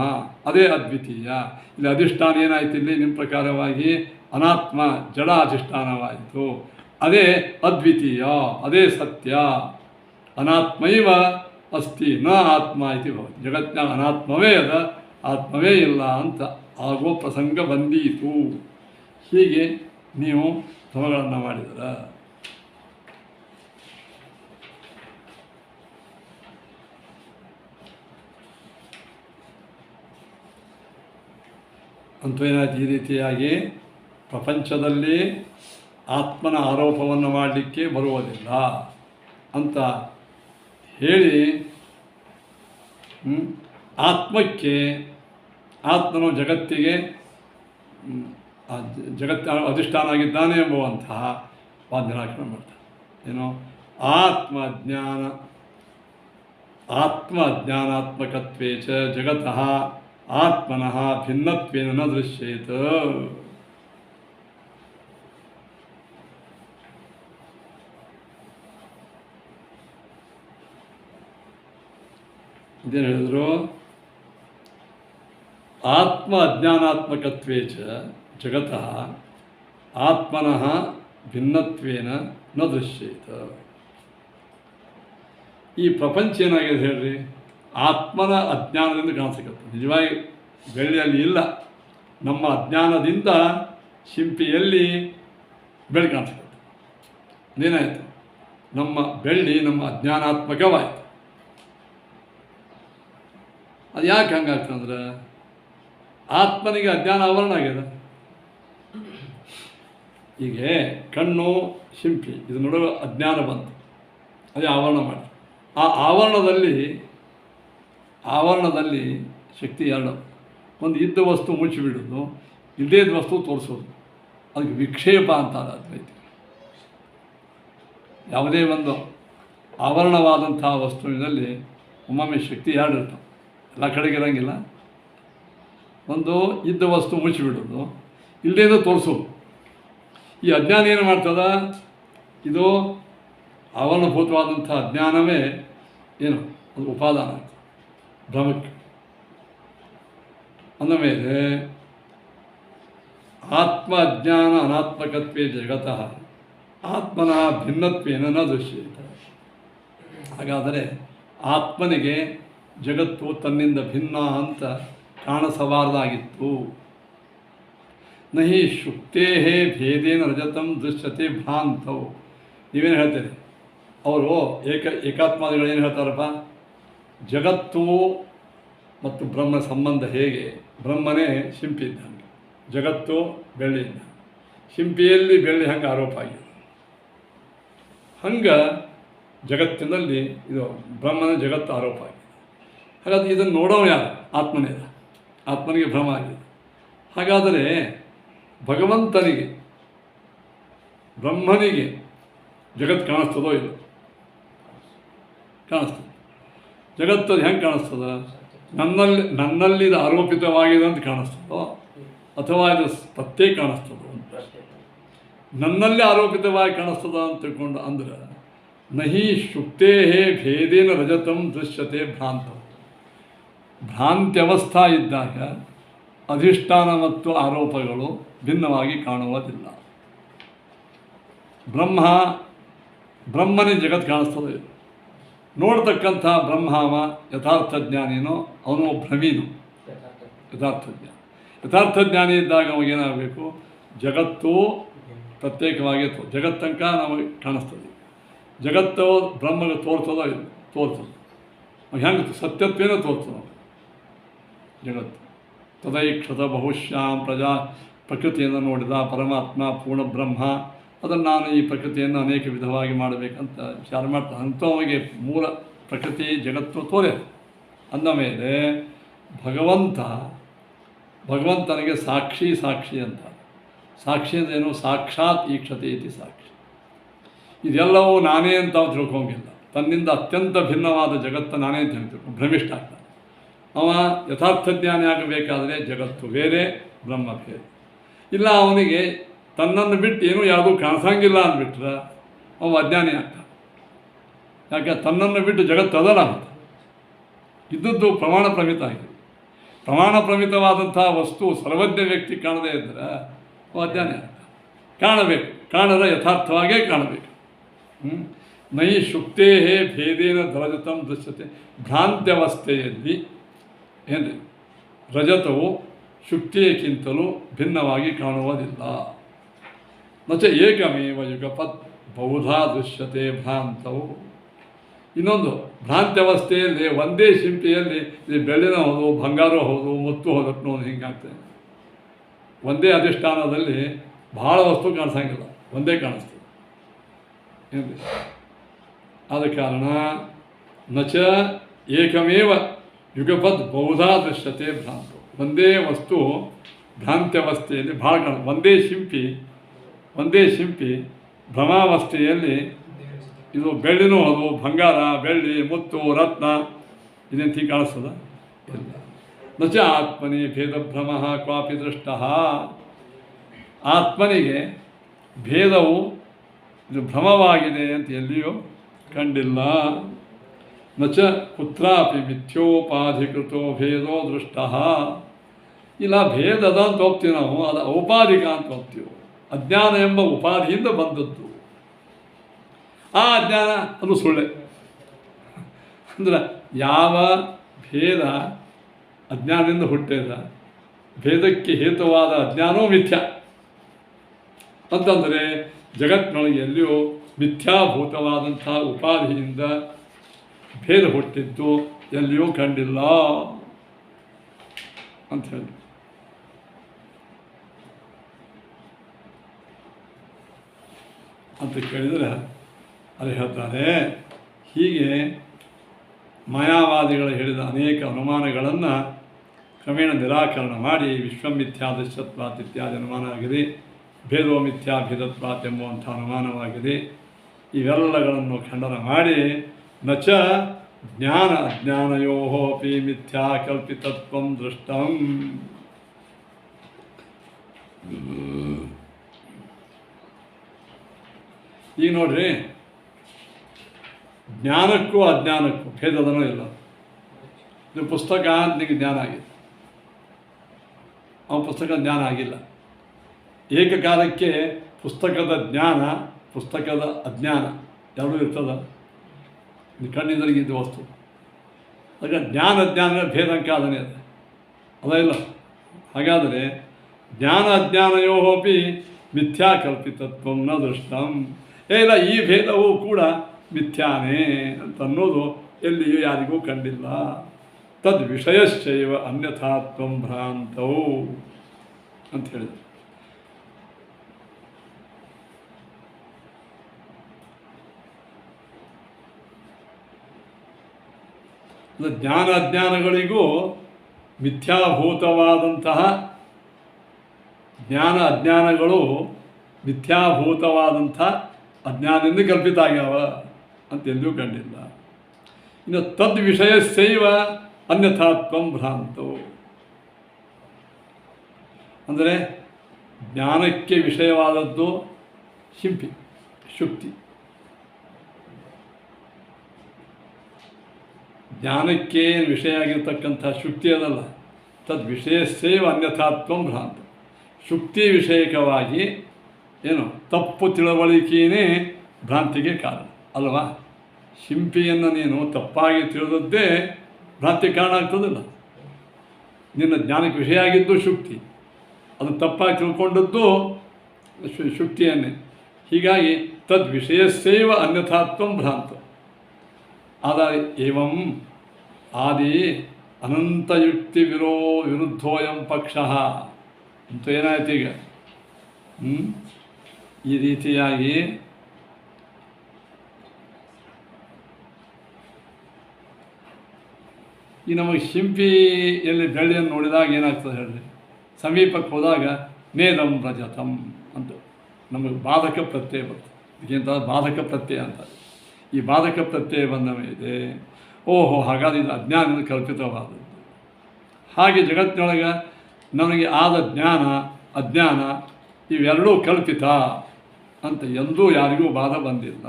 ಅದೇ ಅದ್ವಿತೀಯ. ಇಲ್ಲಿ ಅಧಿಷ್ಠಾನ ಏನಾಯ್ತು? ಇಲ್ಲಿ ನಿಮ್ಮ ಪ್ರಕಾರವಾಗಿ ಅನಾತ್ಮ ಜಡ ಅಧಿಷ್ಠಾನವಾಯಿತು. ಅದೇ ಅದ್ವಿತೀಯ, ಅದೇ ಸತ್ಯ. ಅನಾತ್ಮೈವ ಅಸ್ತಿ ನ ಆತ್ಮ ಇತಿ ಭವತಿ. ಜಗತ್ತಿನ ಅನಾತ್ಮವೇ ಅದ, ಆತ್ಮವೇ ಇಲ್ಲ ಅಂತ ಆಗೋ ಪ್ರಸಂಗ ಬಂದೀತು. ಹೀಗೆ ನೀವು ಕ್ರಮಗಳನ್ನು ಮಾಡಿದರ. ಅಂತೂ ಏನಾಯ್ತು? ಈ ರೀತಿಯಾಗಿ ಪ್ರಪಂಚದಲ್ಲಿ ಆತ್ಮನ ಆರೋಪವನ್ನು ಮಾಡಲಿಕ್ಕೆ ಬರುವುದಿಲ್ಲ ಅಂತ ಹೇಳಿ, ಆತ್ಮನು ಜಗತ್ತಿಗೆ ಜಗತ್ತಿನ ಅಧಿಷ್ಠಾನ ಆಗಿದ್ದಾನೆ ಎಂಬುವಂತಹ ವಾದ ನಿರಾಕರಣೆ ಮಾಡ್ತಾರೆ. ಏನು? ಆತ್ಮಜ್ಞಾನ ಆತ್ಮ ಅಜ್ಞಾನಾತ್ಮಕತ್ವೇ ಚ ಜಗತಃ ಆತ್ಮನಃ ಭಿನ್ನತ್ವೇನ ನ ದೃಶ್ಯೇತ. ಇದೇನು ಹೇಳಿದ್ರು? ಆತ್ಮ ಅಜ್ಞಾನಾತ್ಮಕತ್ವೇ ಚ ಜಗತಃ ಆತ್ಮನಃ ಭಿನ್ನತ್ವೇನ ನ ದೃಶ್ಯೇತ. ಈ ಪ್ರಪಂಚ ಏನಾಗಿದೆ ಹೇಳ್ರಿ? ಆತ್ಮನ ಅಜ್ಞಾನದಿಂದ ಕಾಣಿಸಕತ್ತೆ. ನಿಜವಾಗಿ ಬೆಳ್ಳಿಯಲ್ಲಿ ಇಲ್ಲ, ನಮ್ಮ ಅಜ್ಞಾನದಿಂದ ಶಿಂಪಿಯಲ್ಲಿ ಬೆಳ್ಳಿ ಕಾಣಿಸಕತ್ತೆ. ಏನಾಯಿತು? ನಮ್ಮ ಬೆಳ್ಳಿ ನಮ್ಮ ಅಜ್ಞಾನಾತ್ಮಕವಾಯಿತು. ಅದು ಯಾಕೆ ಹಂಗಾಗ್ತಂದ್ರೆ ಆತ್ಮನಿಗೆ ಅಜ್ಞಾನ ಆವರಣ ಆಗಿದೆ. ಹೀಗೆ ಕಣ್ಣು ಶಿಂಪಿ ಇದು ನೋಡುವ ಅಜ್ಞಾನ ಬಂತು, ಅದೇ ಆವರಣ ಮಾಡಿ. ಆ ಆವರಣದಲ್ಲಿ ಶಕ್ತಿ ಎರಡು. ಒಂದು ಇದ್ದ ವಸ್ತು ಮುಚ್ಚಿಬಿಡೋದು, ಇಲ್ಲದೇ ಇದ್ದ ವಸ್ತು ತೋರಿಸೋದು. ಅದಕ್ಕೆ ವಿಕ್ಷೇಪ ಅಂತಾರೆ ಅದ್ವೈತಿ. ಯಾವುದೇ ಒಂದು ಆವರಣವಾದಂಥ ವಸ್ತುವಿನಲ್ಲಿ ಒಮ್ಮೊಮ್ಮೆ ಶಕ್ತಿ ಎರಡು ಇರ್ತವೆ, ಎಲ್ಲ ಕಡೆಗೆ ಇರೋಂಗಿಲ್ಲ. ಒಂದು ಇದ್ದ ವಸ್ತು ಮುಚ್ಚಿಬಿಡೋದು, ಇಲ್ಲದೇ ತೋರಿಸೋದು. ಈ ಅಜ್ಞಾನ ಏನು ಮಾಡ್ತದ? ಇದು ಆವರಣಭೂತವಾದಂಥ ಅಜ್ಞಾನವೇ ಏನು ಅದು ಉಪಾದಾನ ಆಯಿತು ಭ್ರಮಕ್ಕೆ. ಅಂದಮೇಲೆ ಆತ್ಮ ಅಜ್ಞಾನ ಅನಾತ್ಮಕತ್ವೇ ಜಗತಃ ಆತ್ಮನಃ ಭಿನ್ನತ್ವೇನ ನ ದೃಶ್ಯೇತ. ಹಾಗಾದರೆ ಆತ್ಮನಿಗೆ ಜಗತ್ತು ತನ್ನಿಂದ ಭಿನ್ನ ಅಂತ ಕಾಣಿಸಬಾರ್ದಾಗಿತ್ತು. ನಹಿ ಶುಕ್ತೇ ಭೇದೇನ ರಜತಂ ದೃಶ್ಯತೆ ಭ್ರಾಂತವು. ನೀವೇನು ಹೇಳ್ತೀರಿ? ಅವರು ಏಕಾತ್ಮಾದಿಗಳು ಏನು ಹೇಳ್ತಾರಪ್ಪ? ಜಗತ್ತು ಮತ್ತು ಬ್ರಹ್ಮ ಸಂಬಂಧ ಹೇಗೆ? ಬ್ರಹ್ಮನೇ ಶಿಂಪಿ ಇದ್ದಂಗೆ, ಜಗತ್ತು ಬೆಳ್ಳಿ ಇದ್ದ. ಶಿಂಪಿಯಲ್ಲಿ ಬೆಳ್ಳಿ ಹಂಗೆ ಆರೋಪ ಆಗಿದೆ. ಹಂಗೆ ಜಗತ್ತಿನಲ್ಲಿ ಇದು ಬ್ರಹ್ಮನ ಜಗತ್ತು ಆರೋಪ ಆಗಿದೆ. ಹಾಗಾದರೆ ಇದನ್ನು ನೋಡೋ ಯಾರು? ಆತ್ಮನೇ. ಆತ್ಮನಿಗೆ ಭ್ರಮ ಆಗಿದೆ. ಹಾಗಾದರೆ ಭಗವಂತನಿಗೆ ಬ್ರಹ್ಮನಿಗೆ ಜಗತ್ತು ಕಾಣಿಸ್ತದೋ ಇಲ್ಲ? ಕಾಣಿಸ್ತದೆ. ಜಗತ್ತು ಹೆಂಗೆ ಕಾಣಿಸ್ತದ? ನನ್ನಲ್ಲಿ ಇದು ಆರೋಪಿತವಾಗಿದೆ ಅಂತ ಕಾಣಿಸ್ತದೋ ಅಥವಾ ಇದು ಪ್ರತ್ಯೇಕ ಕಾಣಿಸ್ತದೋ ಅಂತ? ನನ್ನಲ್ಲಿ ಆರೋಪಿತವಾಗಿ ಕಾಣಿಸ್ತದ ಅಂತ ತಿಳ್ಕೊಂಡು ಅಂದ್ರೆ ನಹಿ ಶುಕ್ತೇ ಭೇದೇನ ರಜತಂ ದೃಶ್ಯತೆ ಭ್ರಾಂತ. ಭ್ರಾಂತ್ಯವಸ್ಥಾ ಇದ್ದಾಗ ಅಧಿಷ್ಠಾನ ಮತ್ತು ಆರೋಪಗಳು ಭಿನ್ನವಾಗಿ ಕಾಣುವುದಿಲ್ಲ. ಬ್ರಹ್ಮನೇ ಜಗತ್ತು ಕಾಣಿಸ್ತದೆ. ನೋಡ್ತಕ್ಕಂಥ ಬ್ರಹ್ಮವ ಯಥಾರ್ಥಜ್ಞಾನಿನೋ ಅವನು ಭ್ರಮೀನು. ಯಥಾರ್ಥಜ್ಞಾನಿ ಇದ್ದಾಗ ಅವಾಗೇನಾಗಬೇಕು? ಜಗತ್ತು ಪ್ರತ್ಯೇಕವಾಗಿ ಜಗತ್ತಂಕ ನಮಗೆ ಕಾಣಿಸ್ತದೆ. ಜಗತ್ತು ಬ್ರಹ್ಮಗೆ ತೋರ್ತದೋ ಇಲ್ಲ? ತೋರ್ತದೆ. ಹೆಂಗೆ ಸತ್ಯತ್ವೇನ ತೋರ್ತದೆ ಜಗತ್ತು. ತದೈಕ್ಷತ ಬಹುಶ್ಯಾಂ ಪ್ರಕೃತಿಯನ್ನು ನೋಡಿದ ಪರಮಾತ್ಮ ಪೂರ್ಣ ಬ್ರಹ್ಮ. ಅದನ್ನು ನಾನು ಈ ಪ್ರಕೃತಿಯನ್ನು ಅನೇಕ ವಿಧವಾಗಿ ಮಾಡಬೇಕಂತ ವಿಚಾರ ಮಾಡ್ತಾನೆ. ಅಂಥವನಿಗೆ ಮೂಲ ಪ್ರಕೃತಿ ಜಗತ್ತು ತೋರ್ಯ. ಅಂದ ಮೇಲೆ ಭಗವಂತನಿಗೆ ಸಾಕ್ಷಿ ಅಂತ. ಸಾಕ್ಷಿ ಅಂದ್ರೇನು? ಸಾಕ್ಷಾತ್ ಈಕ್ಷತೆ ಇತಿ ಸಾಕ್ಷಿ. ಇದೆಲ್ಲವೂ ನಾನೇ ಅಂತ ಅವ್ರು ತಿಳ್ಕೊಂಗಿಲ್ಲ. ತನ್ನಿಂದ ಅತ್ಯಂತ ಭಿನ್ನವಾದ ಜಗತ್ತು ನಾನೇ ಅಂತ ಹೇಳ್ತಿರ್ಕೊಂಡು ಭ್ರಮಿಷ್ಠ ಆಗ್ತಾನೆ. ಅವ ಯಥಾರ್ಥಜ್ಞಾನಿ ಆಗಬೇಕಾದರೆ ಜಗತ್ತು ಬೇರೆ, ಬ್ರಹ್ಮ ಬೇರೆ. ಇಲ್ಲ ಅವನಿಗೆ ತನ್ನನ್ನು ಬಿಟ್ಟು ಏನೂ ಯಾವುದೂ ಕಾಣಿಸಂಗಿಲ್ಲ ಅಂದ್ಬಿಟ್ರೆ ಅವ ಅಜ್ಞಾನಿ ಆಗ್ತಾನೆ. ಯಾಕೆ? ತನ್ನನ್ನು ಬಿಟ್ಟು ಜಗತ್ತು ಅದಲ್ಲ ಅಂತ ಇದ್ದದ್ದು ಪ್ರಮಾಣ ಪ್ರಮಿತ ಆಗಿದೆ. ಪ್ರಮಾಣ ಪ್ರಮಿತವಾದಂಥ ವಸ್ತು ಸರ್ವಜ್ಞ ವ್ಯಕ್ತಿ ಕಾಣದೇ ಇದ್ದರೆ ಅವ ಅಜ್ಞಾನಿ ಆಗ್ತಾನೆ. ಕಾಣಬೇಕು, ಕಾಣದ ಯಥಾರ್ಥವಾಗೇ ಕಾಣಬೇಕು. ನೈ ಶುಕ್ತೇ ಭೇದೇನ ರಜತಂ ದೃಶ್ಯತೆ. ಭ್ರಾಂತ್ಯವಸ್ಥೆಯಲ್ಲಿ ಏನು ರಜತವು ಶುಕ್ತಿಯಕ್ಕಿಂತಲೂ ಭಿನ್ನವಾಗಿ ಕಾಣುವುದಿಲ್ಲ. ನಚ ಏಕಮೇವ ಯುಗಪತ್ ಬಹುಧಾ ದೃಶ್ಯತೆ ಭ್ರಾಂತವು. ಇನ್ನೊಂದು ಭ್ರಾಂತ್ಯವಸ್ಥೆಯಲ್ಲಿ ಒಂದೇ ಶಿಂಪಿಯಲ್ಲಿ ಇದು ಬೆಳ್ಳಿನ ಹೌದು, ಬಂಗಾರ ಹೌದು, ಮುತ್ತು ಹೋದಟ್ಟು ಹಿಂಗಾಗ್ತದೆ. ಒಂದೇ ಅಧಿಷ್ಠಾನದಲ್ಲಿ ಬಹಳ ವಸ್ತು ಕಾಣಿಸಂಗಿಲ್ಲ, ಒಂದೇ ಕಾಣಿಸ್ತದೆ. ಏನು ಆದ ಕಾರಣ ನಚ ಏಕಮೇವ ಯುಗಪದ್ ಬಹುಧಾ ದೃಶ್ಯತೆ ಭ್ರಾಂತ. ಒಂದೇ ವಸ್ತು ಭ್ರಾಂತ್ಯವಸ್ಥೆಯಲ್ಲಿ ಭಾಳ ಒಂದೇ ಶಿಂಪಿ ಭ್ರಮಾವಸ್ಥೆಯಲ್ಲಿ ಇದು ಬೆಳ್ಳಿನೂ ಅದು ಬಂಗಾರ ಬೆಳ್ಳಿ ಮುತ್ತು ರತ್ನ ಇದೇಂತ ಕಾಣಿಸ್ತದ ಇಲ್ಲ. ನಚ ಆತ್ಮನಿ ಭೇದಭ್ರಮ ಕ್ವಾಪಿ ದೃಷ್ಟ. ಆತ್ಮನಿಗೆ ಭೇದವು ಇದು ಭ್ರಮವಾಗಿದೆ ಅಂತ ಎಲ್ಲಿಯೂ ಕಂಡಿಲ್ಲ. ನಚ ಕುತ್ರಾಪಿ ಮಿಥ್ಯೋಪಾಧಿಕೃತೋ ಭೇದೋ ದೃಷ್ಟ. ಇಲ್ಲ ಭೇದದ ಅಂತ ಹೋಗ್ತೀವಿ ನಾವು, ಅದು ಔಪಾಧಿಕ ಅಂತ ಹೋಗ್ತೀವಿ. ಅಜ್ಞಾನ ಎಂಬ ಉಪಾಧಿಯಿಂದ ಬಂದದ್ದು. ಆ ಅಜ್ಞಾನ ಅದು ಸುಳ್ಳೆ. ಅಂದ್ರೆ ಯಾವ ಭೇದ ಅಜ್ಞಾನದಿಂದ ಹುಟ್ಟಿದ, ಭೇದಕ್ಕೆ ಹೇತುವಾದ ಅಜ್ಞಾನವೂ ಮಿಥ್ಯ ಅಂತಂದರೆ ಜಗತ್ತಿನೊಳಗೆ ಎಲ್ಲಿಯೂ ಮಿಥ್ಯಾಭೂತವಾದಂಥ ಉಪಾಧಿಯಿಂದ ಭೇದ ಹುಟ್ಟಿದ್ದು ಎಲ್ಲಿಯೂ ಕಂಡಿಲ್ಲ ಅಂತ ಹೇಳಿ. ಅಂತ ಕೇಳಿದರೆ ಅದು ಹೇಳ್ತಾರೆ, ಹೀಗೆ ಮಾಯಾವಾದಿಗಳು ಹೇಳಿದ ಅನೇಕ ಅನುಮಾನಗಳನ್ನು ಕ್ರಮೇಣ ನಿರಾಕರಣ ಮಾಡಿ ವಿಶ್ವಮಿಥ್ಯಾದೃಶ್ಯತ್ವಾತ್ ಇತ್ಯಾದಿ ಅನುಮಾನ ಆಗಿದೆ, ಭೇದೋ ಮಿಥ್ಯಾ ಭೇದತ್ವಾತ್ ಎಂಬುವಂಥ ಅನುಮಾನವಾಗಿದೆ. ಇವೆಲ್ಲಗಳನ್ನು ಖಂಡನ ಮಾಡಿ ನಚ ಜ್ಞಾನ ಅಜ್ಞಾನಯೋ ಅಪಿ ಮಿಥ್ಯಾ ಕಲ್ಪಿತತ್ವಂ ದೃಷ್ಟಂ. ಈಗ ನೋಡ್ರಿ, ಜ್ಞಾನಕ್ಕೂ ಅಜ್ಞಾನಕ್ಕೂ ಭೇದದನೂ ಇಲ್ಲ. ಇದು ಪುಸ್ತಕ ಅಂತ ನಿಮಗೆ ಜ್ಞಾನ ಆಗಿದೆ, ಅವನ ಪುಸ್ತಕ ಜ್ಞಾನ ಆಗಿಲ್ಲ. ಏಕಕಾಲಕ್ಕೆ ಪುಸ್ತಕದ ಜ್ಞಾನ ಪುಸ್ತಕದ ಅಜ್ಞಾನ ಎರಡೂ ಇರ್ತದ. ಇದು ಕಣ್ಣಿಂದಲಗಿದ್ದ ವಸ್ತು. ಅದಕ್ಕೆ ಜ್ಞಾನ ಅಜ್ಞಾನ ಭೇದಂಕಾದನೆ ಅದು ಅದ ಇಲ್ಲ. ಹಾಗಾದರೆ ಜ್ಞಾನ ಅಜ್ಞಾನಯೋ ಅಪಿ ಮಿಥ್ಯಾ ಕಲ್ಪಿತತ್ವಂ ನ ದೃಷ್ಟಂ. ಇಲ್ಲ, ಈ ಭೇದವೂ ಕೂಡ ಮಿಥ್ಯಾನೇ ಅಂತನ್ನೋದು ಎಲ್ಲಿಯೂ ಯಾರಿಗೂ ಕಂಡಿಲ್ಲ. ತದ್ ವಿಷಯಶ್ಚೈವ ಅನ್ಯಥಾತ್ವಂ ಭ್ರಾಂತೌ ಅಂತ ಹೇಳಿದರು. ಜ್ಞಾನ ಅಜ್ಞಾನಗಳಿಗೂ ಮಿಥ್ಯಾಭೂತವಾದಂತಹ ಜ್ಞಾನ ಅಜ್ಞಾನಗಳು ಮಿಥ್ಯಾಭೂತವಾದಂಥ ಅಜ್ಞಾನದಿಂದ ಕಲ್ಪಿತ ಆಗ್ಯಾವ ಅಂತ ಎಂದೂ ಕಂಡಿಲ್ಲ. ಇನ್ನು ತದ್ ವಿಷಯಸ್ಸೈವ ಅನ್ಯಥಾತ್ವಂ ಭ್ರಾಂತವು ಅಂದರೆ ಜ್ಞಾನಕ್ಕೆ ವಿಷಯವಾದದ್ದು ಶಿಂಪಿ ಶುಕ್ತಿ. ಜ್ಞಾನಕ್ಕೆ ವಿಷಯ ಆಗಿರ್ತಕ್ಕಂಥ ಶುಕ್ತಿ ಅದಲ್ಲ. ತದ್ ವಿಷಯಸ್ಸೇವ ಅನ್ಯಥಾತ್ವಂ ಭ್ರಾಂತ. ಶುಕ್ತಿ ವಿಷಯಕವಾಗಿ ಏನು ತಪ್ಪು ತಿಳುವಳಿಕೆಯೇ ಭ್ರಾಂತಿಗೆ ಕಾರಣ ಅಲ್ವಾ. ಶಿಂಪಿಯನ್ನು ನೀನು ತಪ್ಪಾಗಿ ತಿಳಿದದ್ದೇ ಭ್ರಾಂತಿ ಕಾರಣ ಆಗ್ತದಿಲ್ಲ. ನಿನ್ನ ಜ್ಞಾನಕ್ಕೆ ವಿಷಯ ಆಗಿದ್ದು ಶುಕ್ತಿ, ಅದು ತಪ್ಪಾಗಿ ತಿಳ್ಕೊಂಡದ್ದು ಶುಕ್ತಿಯನ್ನೇ. ಹೀಗಾಗಿ ತದ್ ವಿಷಯಸ್ಸೈವ ಅನ್ಯಥಾತ್ವಂ ಭ್ರಾಂತ. ಆದರೆ ಏವಂ ಆದಿ ಅನಂತಯುಕ್ತಿ ವಿರುದ್ಧೋಯಂ ಪಕ್ಷ ಅಂತ ಏನಾಯ್ತು ಈಗ. ಈ ರೀತಿಯಾಗಿ ಈ ನಮಗೆ ಶಿಂಪಿಯಲ್ಲಿ ಬೆಳ್ಳಿಯನ್ನು ನೋಡಿದಾಗ ಏನಾಗ್ತದೆ ಹೇಳ್ರಿ, ಸಮೀಪಕ್ಕೆ ಹೋದಾಗ ನೇದಂ ರಜತಂ ಅಂತ ನಮಗೆ ಬಾಧಕ ಪ್ರತ್ಯಯ ಬರ್ತದೆ. ಇದಕ್ಕಿಂತ ಬಾಧಕ ಪ್ರತ್ಯಯ ಅಂತ. ಈ ಬಾಧಕ ಪ್ರತ್ಯಯ ಬಂದ ಮೇಲೆ ಓಹೋ ಹಾಗಾದ್ರೆ ಇದು ಅಜ್ಞಾನದಿಂದ ಕಲ್ಪಿತವಾದದ್ದು. ಹಾಗೆ ಜಗತ್ತಿನೊಳಗೆ ನಮಗೆ ಆದ ಜ್ಞಾನ ಅಜ್ಞಾನ ಇವೆರಡೂ ಕಲ್ಪಿತ ಅಂತ ಎಂದೂ ಯಾರಿಗೂ ಬಾಧ ಬಂದಿಲ್ಲ.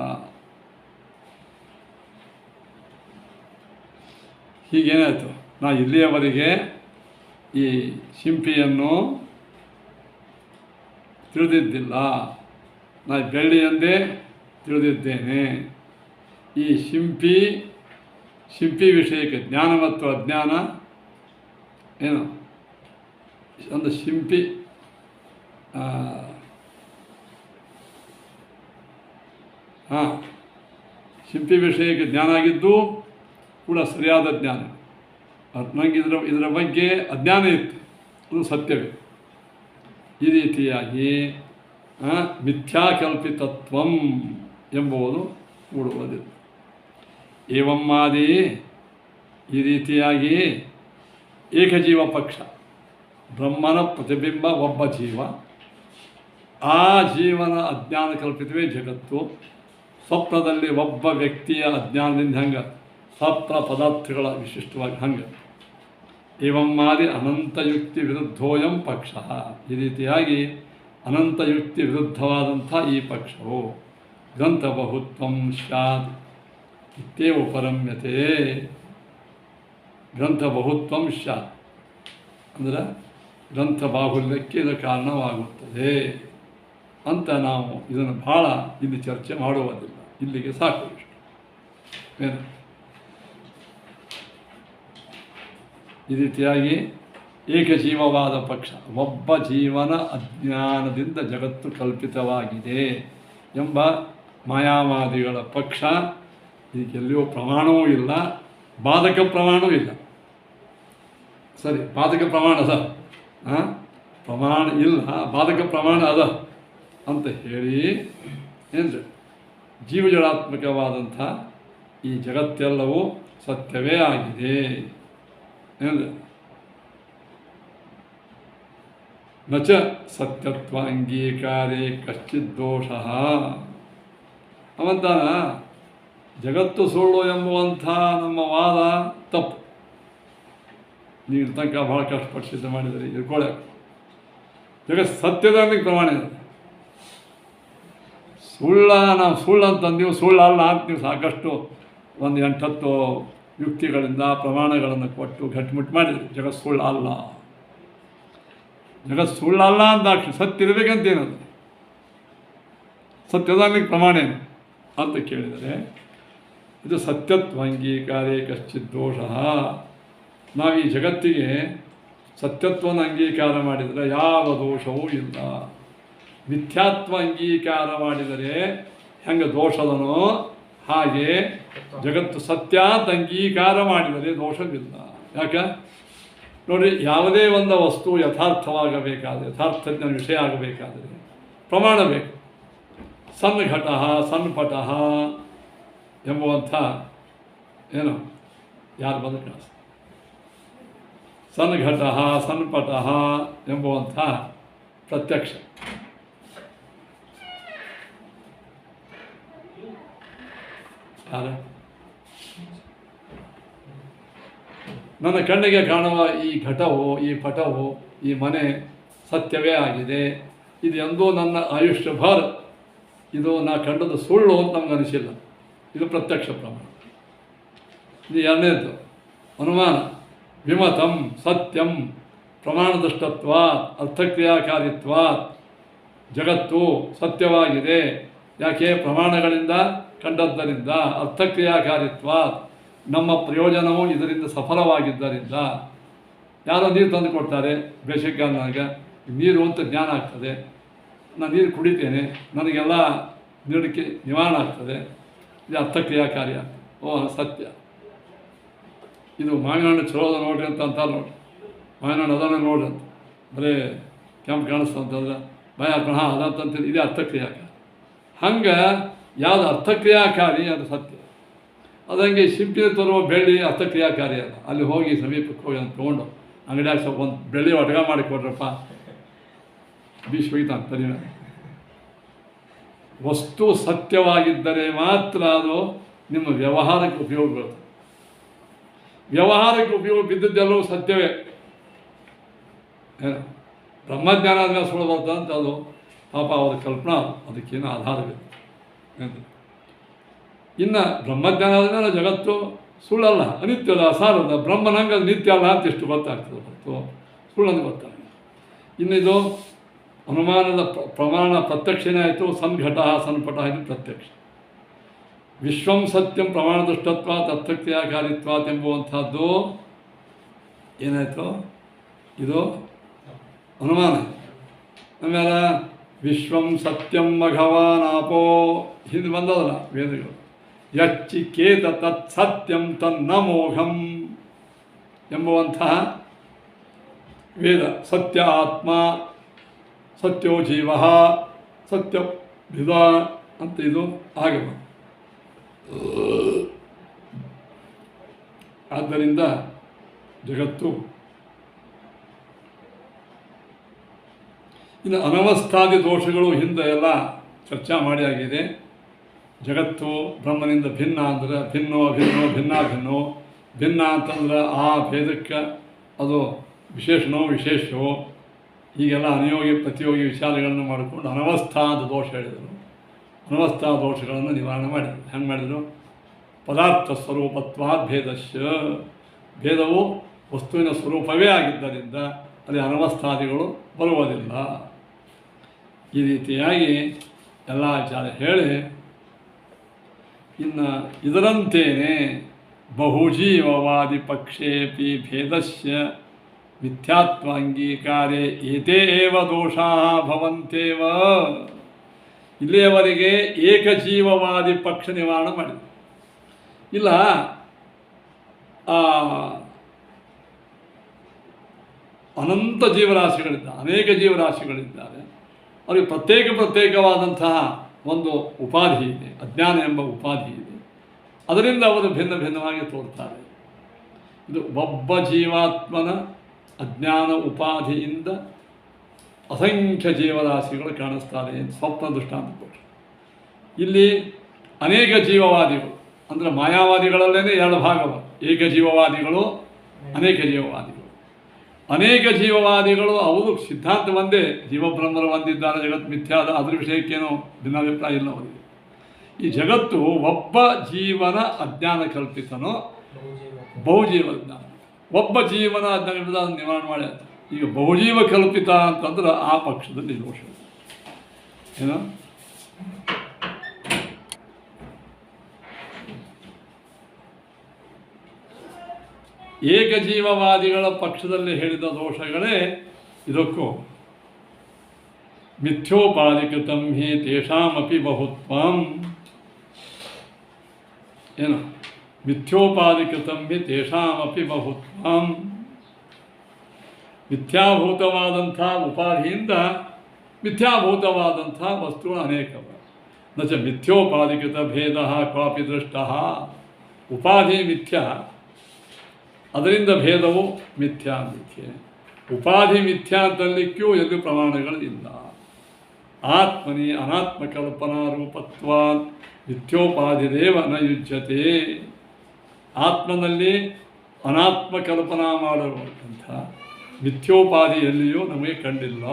ಹೀಗೇನಾಯಿತು, ನಾ ಇಲ್ಲಿಯವರೆಗೆ ಈ ಶಿಂಪಿಯನ್ನು ತಿಳಿದಿದ್ದಿಲ್ಲ, ನಾ ಬೆಳ್ಳಿಯಂದೇ ತಿಳಿದಿದ್ದೇನೆ. ಈ ಶಿಂಪಿ ವಿಷಯಕ್ಕೆ ಜ್ಞಾನ ಮತ್ತು ಅಜ್ಞಾನ ಏನು ಒಂದು ಶಿಂಪಿ ಶಿಂಪಿ ವಿಷಯಕ್ಕೆ ಜ್ಞಾನ ಆಗಿದ್ದು ಕೂಡ ಸರಿಯಾದ ಜ್ಞಾನ. ನನಗೆ ಇದರ ಬಗ್ಗೆ ಅಜ್ಞಾನ ಇತ್ತು, ಅದು ಸತ್ಯವೇ. ಈ ರೀತಿಯಾಗಿ ಮಿಥ್ಯಾಕಲ್ಪಿತತ್ವಂ ಎಂಬುದು ಕೂಡುವುದಿಲ್ಲ. ಏವಮ್ಮಾದಿ ಈ ರೀತಿಯಾಗಿ ಏಕಜೀವ ಪಕ್ಷ, ಬ್ರಹ್ಮನ ಪ್ರತಿಬಿಂಬ ಒಬ್ಬ ಜೀವ, ಆ ಜೀವನ ಅಜ್ಞಾನ ಕಲ್ಪಿತವೇ ಜಗತ್ತು, ಸ್ವಪ್ನದಲ್ಲಿ ಒಬ್ಬ ವ್ಯಕ್ತಿಯ ಅಜ್ಞಾನದಿಂದ ಹಂಗೆ ಸಪ್ತ ಪದಾರ್ಥಗಳ ವಿಶಿಷ್ಟವಾಗಿ ಹಂಗೆ ಏವಂ ಮಾದಿ ಅನಂತಯುಕ್ತಿ ವಿರುದ್ಧೋಯಂ ಪಕ್ಷ. ಈ ರೀತಿಯಾಗಿ ಅನಂತಯುಕ್ತಿ ವಿರುದ್ಧವಾದಂಥ ಈ ಪಕ್ಷವು ಗ್ರಂಥಬಹುತ್ವಂ ಸ್ಯಾತ್ ಇತ್ಯೇವ ಉಪರಮ್ಯತೆ. ಗ್ರಂಥಬಹುತ್ವಂ ಸ್ಯಾತ್ ಅಂದರೆ ಗ್ರಂಥ ಬಾಹುಲ್ಯಕ್ಕೆ ಇದು ಕಾರಣವಾಗುತ್ತದೆ ಅಂತ ನಾವು ಇದನ್ನು ಭಾಳ ಇಲ್ಲಿ ಚರ್ಚೆ ಮಾಡುವುದಿಲ್ಲ. ಇಲ್ಲಿಗೆ ಸಾಕು. ಇಷ್ಟು ಏನು ಈ ರೀತಿಯಾಗಿ ಏಕಜೀವವಾದ ಪಕ್ಷ, ಒಬ್ಬ ಜೀವನ ಅಜ್ಞಾನದಿಂದ ಜಗತ್ತು ಕಲ್ಪಿತವಾಗಿದೆ ಎಂಬ ಮಾಯಾವಾದಿಗಳ ಪಕ್ಷ. ಇದಕ್ಕೆಲ್ಲಿಯೂ ಪ್ರಮಾಣವೂ ಇಲ್ಲ, ಬಾಧಕ ಪ್ರಮಾಣವೂ ಇಲ್ಲ. ಸರಿ, ಬಾಧಕ ಪ್ರಮಾಣ ಅದ, ಪ್ರಮಾಣ ಇಲ್ಲ, ಬಾಧಕ ಪ್ರಮಾಣ ಅದ ಅಂತ ಹೇಳಿ ಏನು ಜೀವಜಡಾತ್ಮಕವಾದಂಥ ಈ ಜಗತ್ತೆಲ್ಲವೂ ಸತ್ಯವೇ ಆಗಿದೆ ಏನು ನಚ ಸತ್ಯತ್ವ ಅಂಗೀಕಾರೇ ಕಶ್ಚಿತ್ ದೋಷ. ಅವಂತಾನ ಜಗತ್ತು ಸುಳ್ಳು ಎಂಬುವಂಥ ನಮ್ಮ ವಾದ ತಪ್ಪು. ನೀವು ತನಕ ಭಾಳ ಕಷ್ಟಪಟ್ಟು ಸಿದ್ಧ ಮಾಡಿದರೆ ಇರ್ಕೊಳ್ಳೆ ಜಗತ್ತು ಸತ್ಯದಲ್ಲಿ ಪ್ರಮಾಣ ಇದೆ. ನಾವು ಸುಳ್ಳು ಅಂತಂದೀವಿ, ಸುಳ್ಳಲ್ಲ ಅಂತ ನೀವು ಸಾಕಷ್ಟು ಒಂದು 8-10 ಯುಕ್ತಿಗಳಿಂದ ಪ್ರಮಾಣಗಳನ್ನು ಕೊಟ್ಟು ಗಟ್ಟಿಮುಟ್ಟು ಮಾಡಿದ್ರಿ. ಜಗತ್ತು ಸುಳ್ಳಲ್ಲ, ಜಗತ್ತು ಸುಳ್ಳಲ್ಲ ಅಂದಾಕ್ಷಿ ಸತ್ಯ ಇರಬೇಕಂತೇನದು, ಸತ್ಯದಲ್ಲಿ ಪ್ರಮಾಣ ಏನು ಅಂತ ಕೇಳಿದರೆ ಇದು ಸತ್ಯತ್ವ ಅಂಗೀಕಾರೇ ಕಶ್ಚಿತ್ ದೋಷ. ನಾವು ಈ ಜಗತ್ತಿಗೆ ಸತ್ಯತ್ವವನ್ನು ಅಂಗೀಕಾರ ಮಾಡಿದರೆ ಯಾವ ದೋಷವೂ ಇಲ್ಲ. ಮಿಥ್ಯಾತ್ವ ಅಂಗೀಕಾರ ಮಾಡಿದರೆ ಹೆಂಗೆ ದೋಷದನೋ ಹಾಗೆ ಜಗತ್ತು ಸತ್ಯ ಅಂತ ಅಂಗೀಕಾರ ಮಾಡಿದರೆ ದೋಷವಿಲ್ಲ. ಯಾಕೆ ನೋಡಿ, ಯಾವುದೇ ಒಂದು ವಸ್ತು ಯಥಾರ್ಥವಾಗಬೇಕಾದರೆ, ಯಥಾರ್ಥಜ್ಞಾನ ವಿಷಯ ಆಗಬೇಕಾದರೆ ಪ್ರಮಾಣ ಬೇಕು. ಸಣ್ಣ ಘಟ ಸಣ್ಣ ಪಟ ಎಂಬುವಂಥ ಏನು ಯಾರು ಬಂದು ಕಾಣಿಸ್ ಸಣ್ಣ ಘಟ ಸಣ್ಣ ಪಟ ಎಂಬುವಂಥ ಪ್ರತ್ಯಕ್ಷ ಯಾರು ನನ್ನ ಕಣ್ಣಿಗೆ ಕಾಣುವ ಈ ಘಟವು, ಈ ಪಟವು, ಈ ಮನೆ ಸತ್ಯವೇ ಆಗಿದೆ. ಇದು ಎಂದೂ ನನ್ನ ಆಯುಷ್ಯ ಭಾರ, ಇದು ನಾ ಕಂಡದ್ದು ಸುಳ್ಳು ಅಂತ ನಮ್ಗೆ ಅನಿಸಿಲ್ಲ. ಇದು ಪ್ರತ್ಯಕ್ಷ ಪ್ರಮಾಣ. ಇದು ಎರಡನೇದು ಅನುಮಾನ. ವಿಮತಂ ಸತ್ಯಂ ಪ್ರಮಾಣದಷ್ಟತ್ವಾತ್ ಅರ್ಥಕ್ರಿಯಾಕಾರಿತ್ವಾತ್. ಜಗತ್ತು ಸತ್ಯವಾಗಿದೆ, ಯಾಕೆ ಪ್ರಮಾಣಗಳಿಂದ ಕಂಡದ್ದರಿಂದ. ಅರ್ಥಕ್ರಿಯಾಕಾರಿತ್ವಾತ್, ನಮ್ಮ ಪ್ರಯೋಜನವು ಇದರಿಂದ ಸಫಲವಾಗಿದ್ದರಿಂದ. ಯಾರೋ ನೀರು ತಂದು ಕೊಡ್ತಾರೆ ಬೇಸಿಗೆಗಾಲನಾಗ, ನೀರು ಅಂತ ಜ್ಞಾನ ಆಗ್ತದೆ, ನಾನು ನೀರು ಕುಡಿತೇನೆ, ನನಗೆಲ್ಲ ನೀಡಕ್ಕೆ ನಿವಾರಣೆ ಆಗ್ತದೆ, ಇದು ಅರ್ಥಕ್ರಿಯಾಕಾರಿ ಆಗ್ತದೆ. ಓ ಸತ್ಯ. ಇದು ಮಾವಿನ ಹಣ್ಣು ಚಲೋ ಅದ ನೋಡ್ರಿ ಅಂತ ನೋಡ್ರಿ, ಮಾವಿನ ಹಣ್ಣು ಅದನ್ನು ನೋಡ್ರಿ ಅಂತ ಬರೀ ಕೆಂಪು ಕಾಣಿಸ್ತು ಅಂತಂದ್ರೆ ಭಯ ಹಾಕೊಂಡು ಅದಂತಂತೀರಿ, ಇದೇ ಅರ್ಥಕ್ರಿಯಾಕಾರಿ. ಹಂಗೆ ಯಾವುದು ಅರ್ಥಕ್ರಿಯಾಕಾರಿ ಅದು ಸತ್ಯ. ಅದಂಗೆ ಶಿಂಪಿನ ತರುವ ಬೆಳ್ಳಿ ಅರ್ಥಕ್ರಿಯಾಕಾರಿ ಅಲ್ಲ. ಅಲ್ಲಿ ಹೋಗಿ ಸಮೀಪಕ್ಕೆ ಹೋಗಿ ಅಂತ ತೊಗೊಂಡು ಅಂಗಡಿಯಾಗ ಸ್ವಲ್ಪ ಒಂದು ಬೆಳ್ಳಿ ಒಟಗ ಮಾಡಿ ಕೊಡ್ರಪ್ಪ, ಬೀಸ್ ಹೋಯ್ತಾನೆ ತರಿನ. ವಸ್ತು ಸತ್ಯವಾಗಿದ್ದರೆ ಮಾತ್ರ ಅದು ನಿಮ್ಮ ವ್ಯವಹಾರಕ್ಕೆ ಉಪಯೋಗ ಬರುತ್ತೆ. ವ್ಯವಹಾರಕ್ಕೆ ಉಪಯೋಗ ಬಿದ್ದದ್ದೆಲ್ಲವೂ ಸತ್ಯವೇ. ಏನು ಬ್ರಹ್ಮಜ್ಞಾನ ಆದ್ಮೇಲೆ ಸುಳ್ಳು ಬರ್ತದೆ ಅಂತ ಅದು ಪಾಪ ಅವರ ಕಲ್ಪನಾ, ಅದಕ್ಕೇನು ಆಧಾರವಿಲ್ಲ. ಇನ್ನು ಬ್ರಹ್ಮಜ್ಞಾನ ಆದಮೇಲೆ ಜಗತ್ತು ಸುಳ್ಳಲ್ಲ, ಅನಿತ್ಯದ ಅಸಾರದ ಬ್ರಹ್ಮನಂಗೆ ಅದು ನಿತ್ಯ ಅಲ್ಲ ಅಂತ ಎಷ್ಟು ಗೊತ್ತಾಗ್ತದೆ ಹೊರತು ಸುಳ್ಳಂದು ಗೊತ್ತಾಗ. ಇನ್ನು ಇದು ಅನುಮಾನದ ಪ್ರಮಾಣ ಪ್ರತ್ಯಕ್ಷನೇ ಆಯಿತು. ಸನ್ಘಟ ಸನ್ಪಟ ಇದು ಪ್ರತ್ಯಕ್ಷ. ವಿಶ್ವಂ ಸತ್ಯಂ ಪ್ರಮಾಣದಷ್ಟತ್ವಾತ್ ಅರ್ಥಕ್ರಿಯಾಕಾರಿತ್ವಾತ್ ಎಂಬುವಂಥದ್ದು ಏನಾಯಿತು, ಇದು ಅನುಮಾನ. ಆಮೇಲೆ ವಿಶ್ವಂ ಸತ್ಯಂ ಭಗವಾನಾಪೋ ಹಿಂದೆ ಬಂದದಲ್ಲ ವೇದಗಳು. ಯಚ್ಚಿಕೇತ ತತ್ ಸತ್ಯಂ ತನ್ನಮೋಘಂ ಎಂಬುವಂತಹ ವೇದ. ಸತ್ಯ ಆತ್ಮ, ಸತ್ಯೋ ಜೀವ, ಸತ್ಯ ವಿಧ ಅಂತ ಇದು ಆಗಮ. ಆದ್ದರಿಂದ ಜಗತ್ತು ಇನ್ನು ಅನವಸ್ಥಾದಿ ದೋಷಗಳು ಹಿಂದೆ ಎಲ್ಲ ಚರ್ಚೆ ಮಾಡಿ ಆಗಿದೆ. ಜಗತ್ತು ಬ್ರಹ್ಮನಿಂದ ಭಿನ್ನ ಅಂದರೆ ಭಿನ್ನೋ ಭಿನ್ನೋ ಭಿನ್ನ ಭಿನ್ನೋ ಭಿನ್ನ ಅಂತಂದ್ರೆ ಆ ಭೇದಕ್ಕೆ ಅದು ವಿಶೇಷಣೋ ವಿಶೇಷವೋ ಹೀಗೆಲ್ಲ ಅನುಯೋಗಿ ಪ್ರತಿಯೋಗಿ ವಿಚಾರಗಳನ್ನು ಮಾಡಿಕೊಂಡು ಅನವಸ್ಥಾ ಅಂತ ದೋಷ ಹೇಳಿದರು. ಅನವಸ್ಥಾ ದೋಷಗಳನ್ನು ನಿವಾರಣೆ ಮಾಡಿದರು. ಹೆಂಗೆ ಮಾಡಿದರು? ಪದಾರ್ಥ ಸ್ವರೂಪತ್ವಾದ್ ಭೇದಶ್ಯ, ಭೇದವು ವಸ್ತುವಿನ ಸ್ವರೂಪವೇ ಆಗಿದ್ದರಿಂದ ಅಲ್ಲಿ ಅನವಸ್ಥಾದಿಗಳು ಬರುವುದಿಲ್ಲ. ಈ ರೀತಿಯಾಗಿ ಎಲ್ಲ ವಿಚಾರ ಹೇಳಿ, ಇನ್ನು ಇದರಂತೇನೆ ಬಹುಜೀವವಾದಿ ಪಕ್ಷೇಪಿ ಭೇದಸ್ಯ ಮಿಥ್ಯಾತ್ವ ಅಂಗೀಕಾರೇ ಏತೇ ಏವ ದೋಷಾ ಭವಂತೇವ. ಇಲ್ಲಿಯವರೆಗೆ ಏಕಜೀವವಾದಿ ಪಕ್ಷ ನಿವಾರಣೆ ಮಾಡಿದೆ. ಇಲ್ಲ ಅನಂತ ಜೀವರಾಶಿಗಳಿದ್ದಾರೆ, ಅನೇಕ ಜೀವರಾಶಿಗಳಿದ್ದಾರೆ. ಅವರಿಗೆ ಪ್ರತ್ಯೇಕವಾದಂತಹ ಒಂದು ಉಪಾಧಿ ಇದೆ, ಅಜ್ಞಾನ ಎಂಬ ಉಪಾಧಿ ಇದೆ. ಅದರಿಂದ ಅವರು ಭಿನ್ನ ಭಿನ್ನವಾಗಿ ತೋರ್ತಾರೆ. ಇದು ಒಬ್ಬ ಜೀವಾತ್ಮನ ಅಜ್ಞಾನ ಉಪಾಧಿಯಿಂದ ಅಸಂಖ್ಯ ಜೀವರಾಶಿಗಳು ಕಾಣಿಸ್ತಾರೆ ಅಂತ ಸ್ವಪ್ನ ದೃಷ್ಟಾಂತ ಕೊಟ್ಟರು. ಇಲ್ಲಿ ಅನೇಕ ಜೀವವಾದಿಗಳು ಅಂದರೆ ಮಾಯಾವಾದಿಗಳಲ್ಲೇ ಎರಡು ಭಾಗವ, ಏಕಜೀವವಾದಿಗಳು, ಅನೇಕ ಜೀವವಾದಿಗಳು. ಅನೇಕ ಜೀವವಾದಿಗಳು ಅವರು ಸಿದ್ಧಾಂತ ಒಂದೇ, ಜೀವಬ್ರಹ್ಮರು ಒಂದಿದ್ದಾರೆ, ಜಗತ್ತು ಮಿಥ್ಯಾದ, ಅದ್ರ ವಿಷಯಕ್ಕೇನೋ ಭಿನ್ನಾಭಿಪ್ರಾಯ ಇಲ್ಲ ಅವರಿಗೆ. ಈ ಜಗತ್ತು ಒಬ್ಬ ಜೀವನ ಅಜ್ಞಾನ ಕಲ್ಪಿತನೋ ಬಹುಜೀವ ಅಜ್ಞಾನ, ಒಬ್ಬ ಜೀವನ ಅಜ್ಞಾನ ನಿವಾರಣೆ ಮಾಡಿ. ಈಗ ಬಹುಜೀವ ಕಲ್ಪಿತ ಅಂತಂದ್ರೆ ಆ ಪಕ್ಷದಲ್ಲಿ ದೋಷ ಏನು. ಏಕಜೀವವಾದಿಗಳ ಪಕ್ಷದಲ್ಲಿ ಹೇಳಿದ ದೋಷಗಳೇ ಇದಕ್ಕೂ. ಮಿಥ್ಯೋಪಾಧಿಕೃತಂ ಹಿ ತೇಷಾಮಪಿ ಬಹುತ್ವಂ. ಏನು? ಮಿಥ್ಯೋಪಾಧಿಕೃತಂ ಹಿ ತೇಷಾಮಪಿ ಬಹುತ್ವಂ. ಮಿಥ್ಯಾಭೂತವಾದಂಥ ಉಪಾಧಿಯಿಂದ ಮಿಥ್ಯಾಭೂತವಾದಂಥ ವಸ್ತುಗಳು ಅನೇಕವ. ನ ಚ ಮಿಥ್ಯೋಪಾಧಿಕೃತ ಭೇದ ಕ್ವಾಪಿ ದೃಷ್ಟ. ಉಪಾಧಿ ಮಿಥ್ಯ, ಅದರಿಂದ ಭೇದವು ಮಿಥ್ಯಾ ಮಿಥ್ಯೆ. ಉಪಾಧಿ ಮಿಥ್ಯಾ ಅಂತಲ್ಲಿಕ್ಕೂ ಎಲ್ಲಿ ಪ್ರಮಾಣಗಳು ಇಲ್ಲ. ಆತ್ಮನಿ ಅನಾತ್ಮಕಲ್ಪನಾ ರೂಪತ್ವಾತ್ ಮಿಥ್ಯೋಪಾಧಿರೇವ ನ ಯುಜ್ಯತೆ. ಆತ್ಮನಲ್ಲಿ ಅನಾತ್ಮಕಲ್ಪನಾ ಮಾಡಿರುವಂಥ ಮಿಥ್ಯೋಪಾಧಿಯಲ್ಲಿಯೂ ನಮಗೆ ಕಂಡಿಲ್ಲ.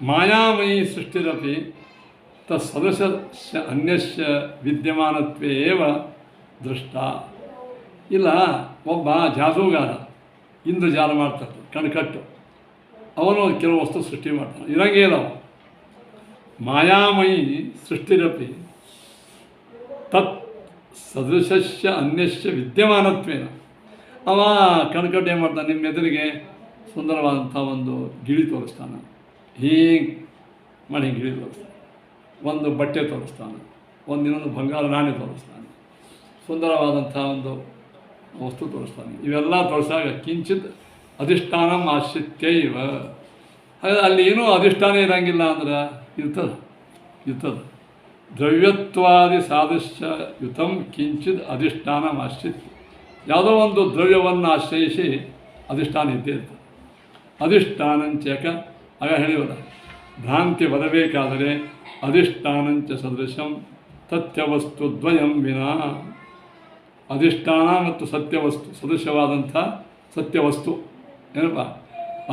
ಮಾಯಾಮಯಿ ಸೃಷ್ಟಿರಪಿ ತತ್ಸದೃಶಸ್ಯ ಅನ್ಯಸ್ಯ ವಿದ್ಯಮಾನತ್ವೇ ಏವ ದೃಷ್ಟ. ಇಲ್ಲ, ಒಬ್ಬ ಜಾದೂಗಾರ ಇಂದ್ರಜಾಲ ಮಾಡ್ತಾರೆ, ಕಣ್ಕಟ್ಟು, ಅವನು ಕೆಲವು ವಸ್ತು ಸೃಷ್ಟಿ ಮಾಡ್ತಾನೆ, ಇರಂಗೇ ಇಲ್ಲ. ಮಾಯಾಮಯಿ ಸೃಷ್ಟಿರಪಿ ತತ್ ಸದೃಶಸ್ಯ ಅನ್ಯಸ್ಯ ವಿದ್ಯಮಾನತ್ವೇನ. ಅವ ಕಣ್ಕಟ್ಟು ಏನು ಮಾಡ್ತಾನೆ, ನಿಮ್ಮ ಎದುರಿಗೆ ಸುಂದರವಾದಂಥ ಒಂದು ಗಿಳಿ ತೋರಿಸ್ತಾನೆ, ಹೀಗೆ ಮಾಡಿ ಗಿಳಿ ತೋರಿಸ್ತಾನೆ, ಒಂದು ಬಟ್ಟೆ ತೋರಿಸ್ತಾನೆ, ಇನ್ನೊಂದು ಬಂಗಾರ ನಾಣ್ಯ ತೋರಿಸ್ತಾನೆ, ಸುಂದರವಾದಂಥ ಒಂದು ವಸ್ತು ತೋರಿಸ್ತಾನೆ. ಇವೆಲ್ಲ ತೋರಿಸಾಗ ಕಿಂಚಿತ್ ಅಧಿಷ್ಠಾನಂ ಆಶ್ರಿತ್ಯ ಇವ. ಹಾಗಾದ್ರೆ ಅಲ್ಲಿ ಏನೂ ಅಧಿಷ್ಠಾನ ಇರೋಂಗಿಲ್ಲ ಅಂದ್ರೆ ಇರ್ತದೆ. ದ್ರವ್ಯತ್ವಾದಿ ಸಾದೃಶ್ಯ ಯುತಂ ಕಿಂಚಿತ್ ಅಧಿಷ್ಠಾನ ಆಶ್ರಿತ್ಯ. ಯಾವುದೋ ಒಂದು ದ್ರವ್ಯವನ್ನು ಆಶ್ರಯಿಸಿ ಅಧಿಷ್ಠಾನ ಇದ್ದೇ ಇರ್ತದೆ. ಅಧಿಷ್ಠಾನಂಚಕ ಆಗ ಹೇಳಿವಲ್ಲ, ಭ್ರಾಂತಿ ಬರಬೇಕಾದರೆ ಅಧಿಷ್ಠಾನಂಚ ಸದೃಶಂ ತಥ್ಯವಸ್ತು ದ್ವಯಂ ವಿನಾ. ಅಧಿಷ್ಠಾನ ಮತ್ತು ಸತ್ಯವಸ್ತು, ಸದೃಶವಾದಂಥ ಸತ್ಯವಸ್ತು ಏನಪ್ಪ,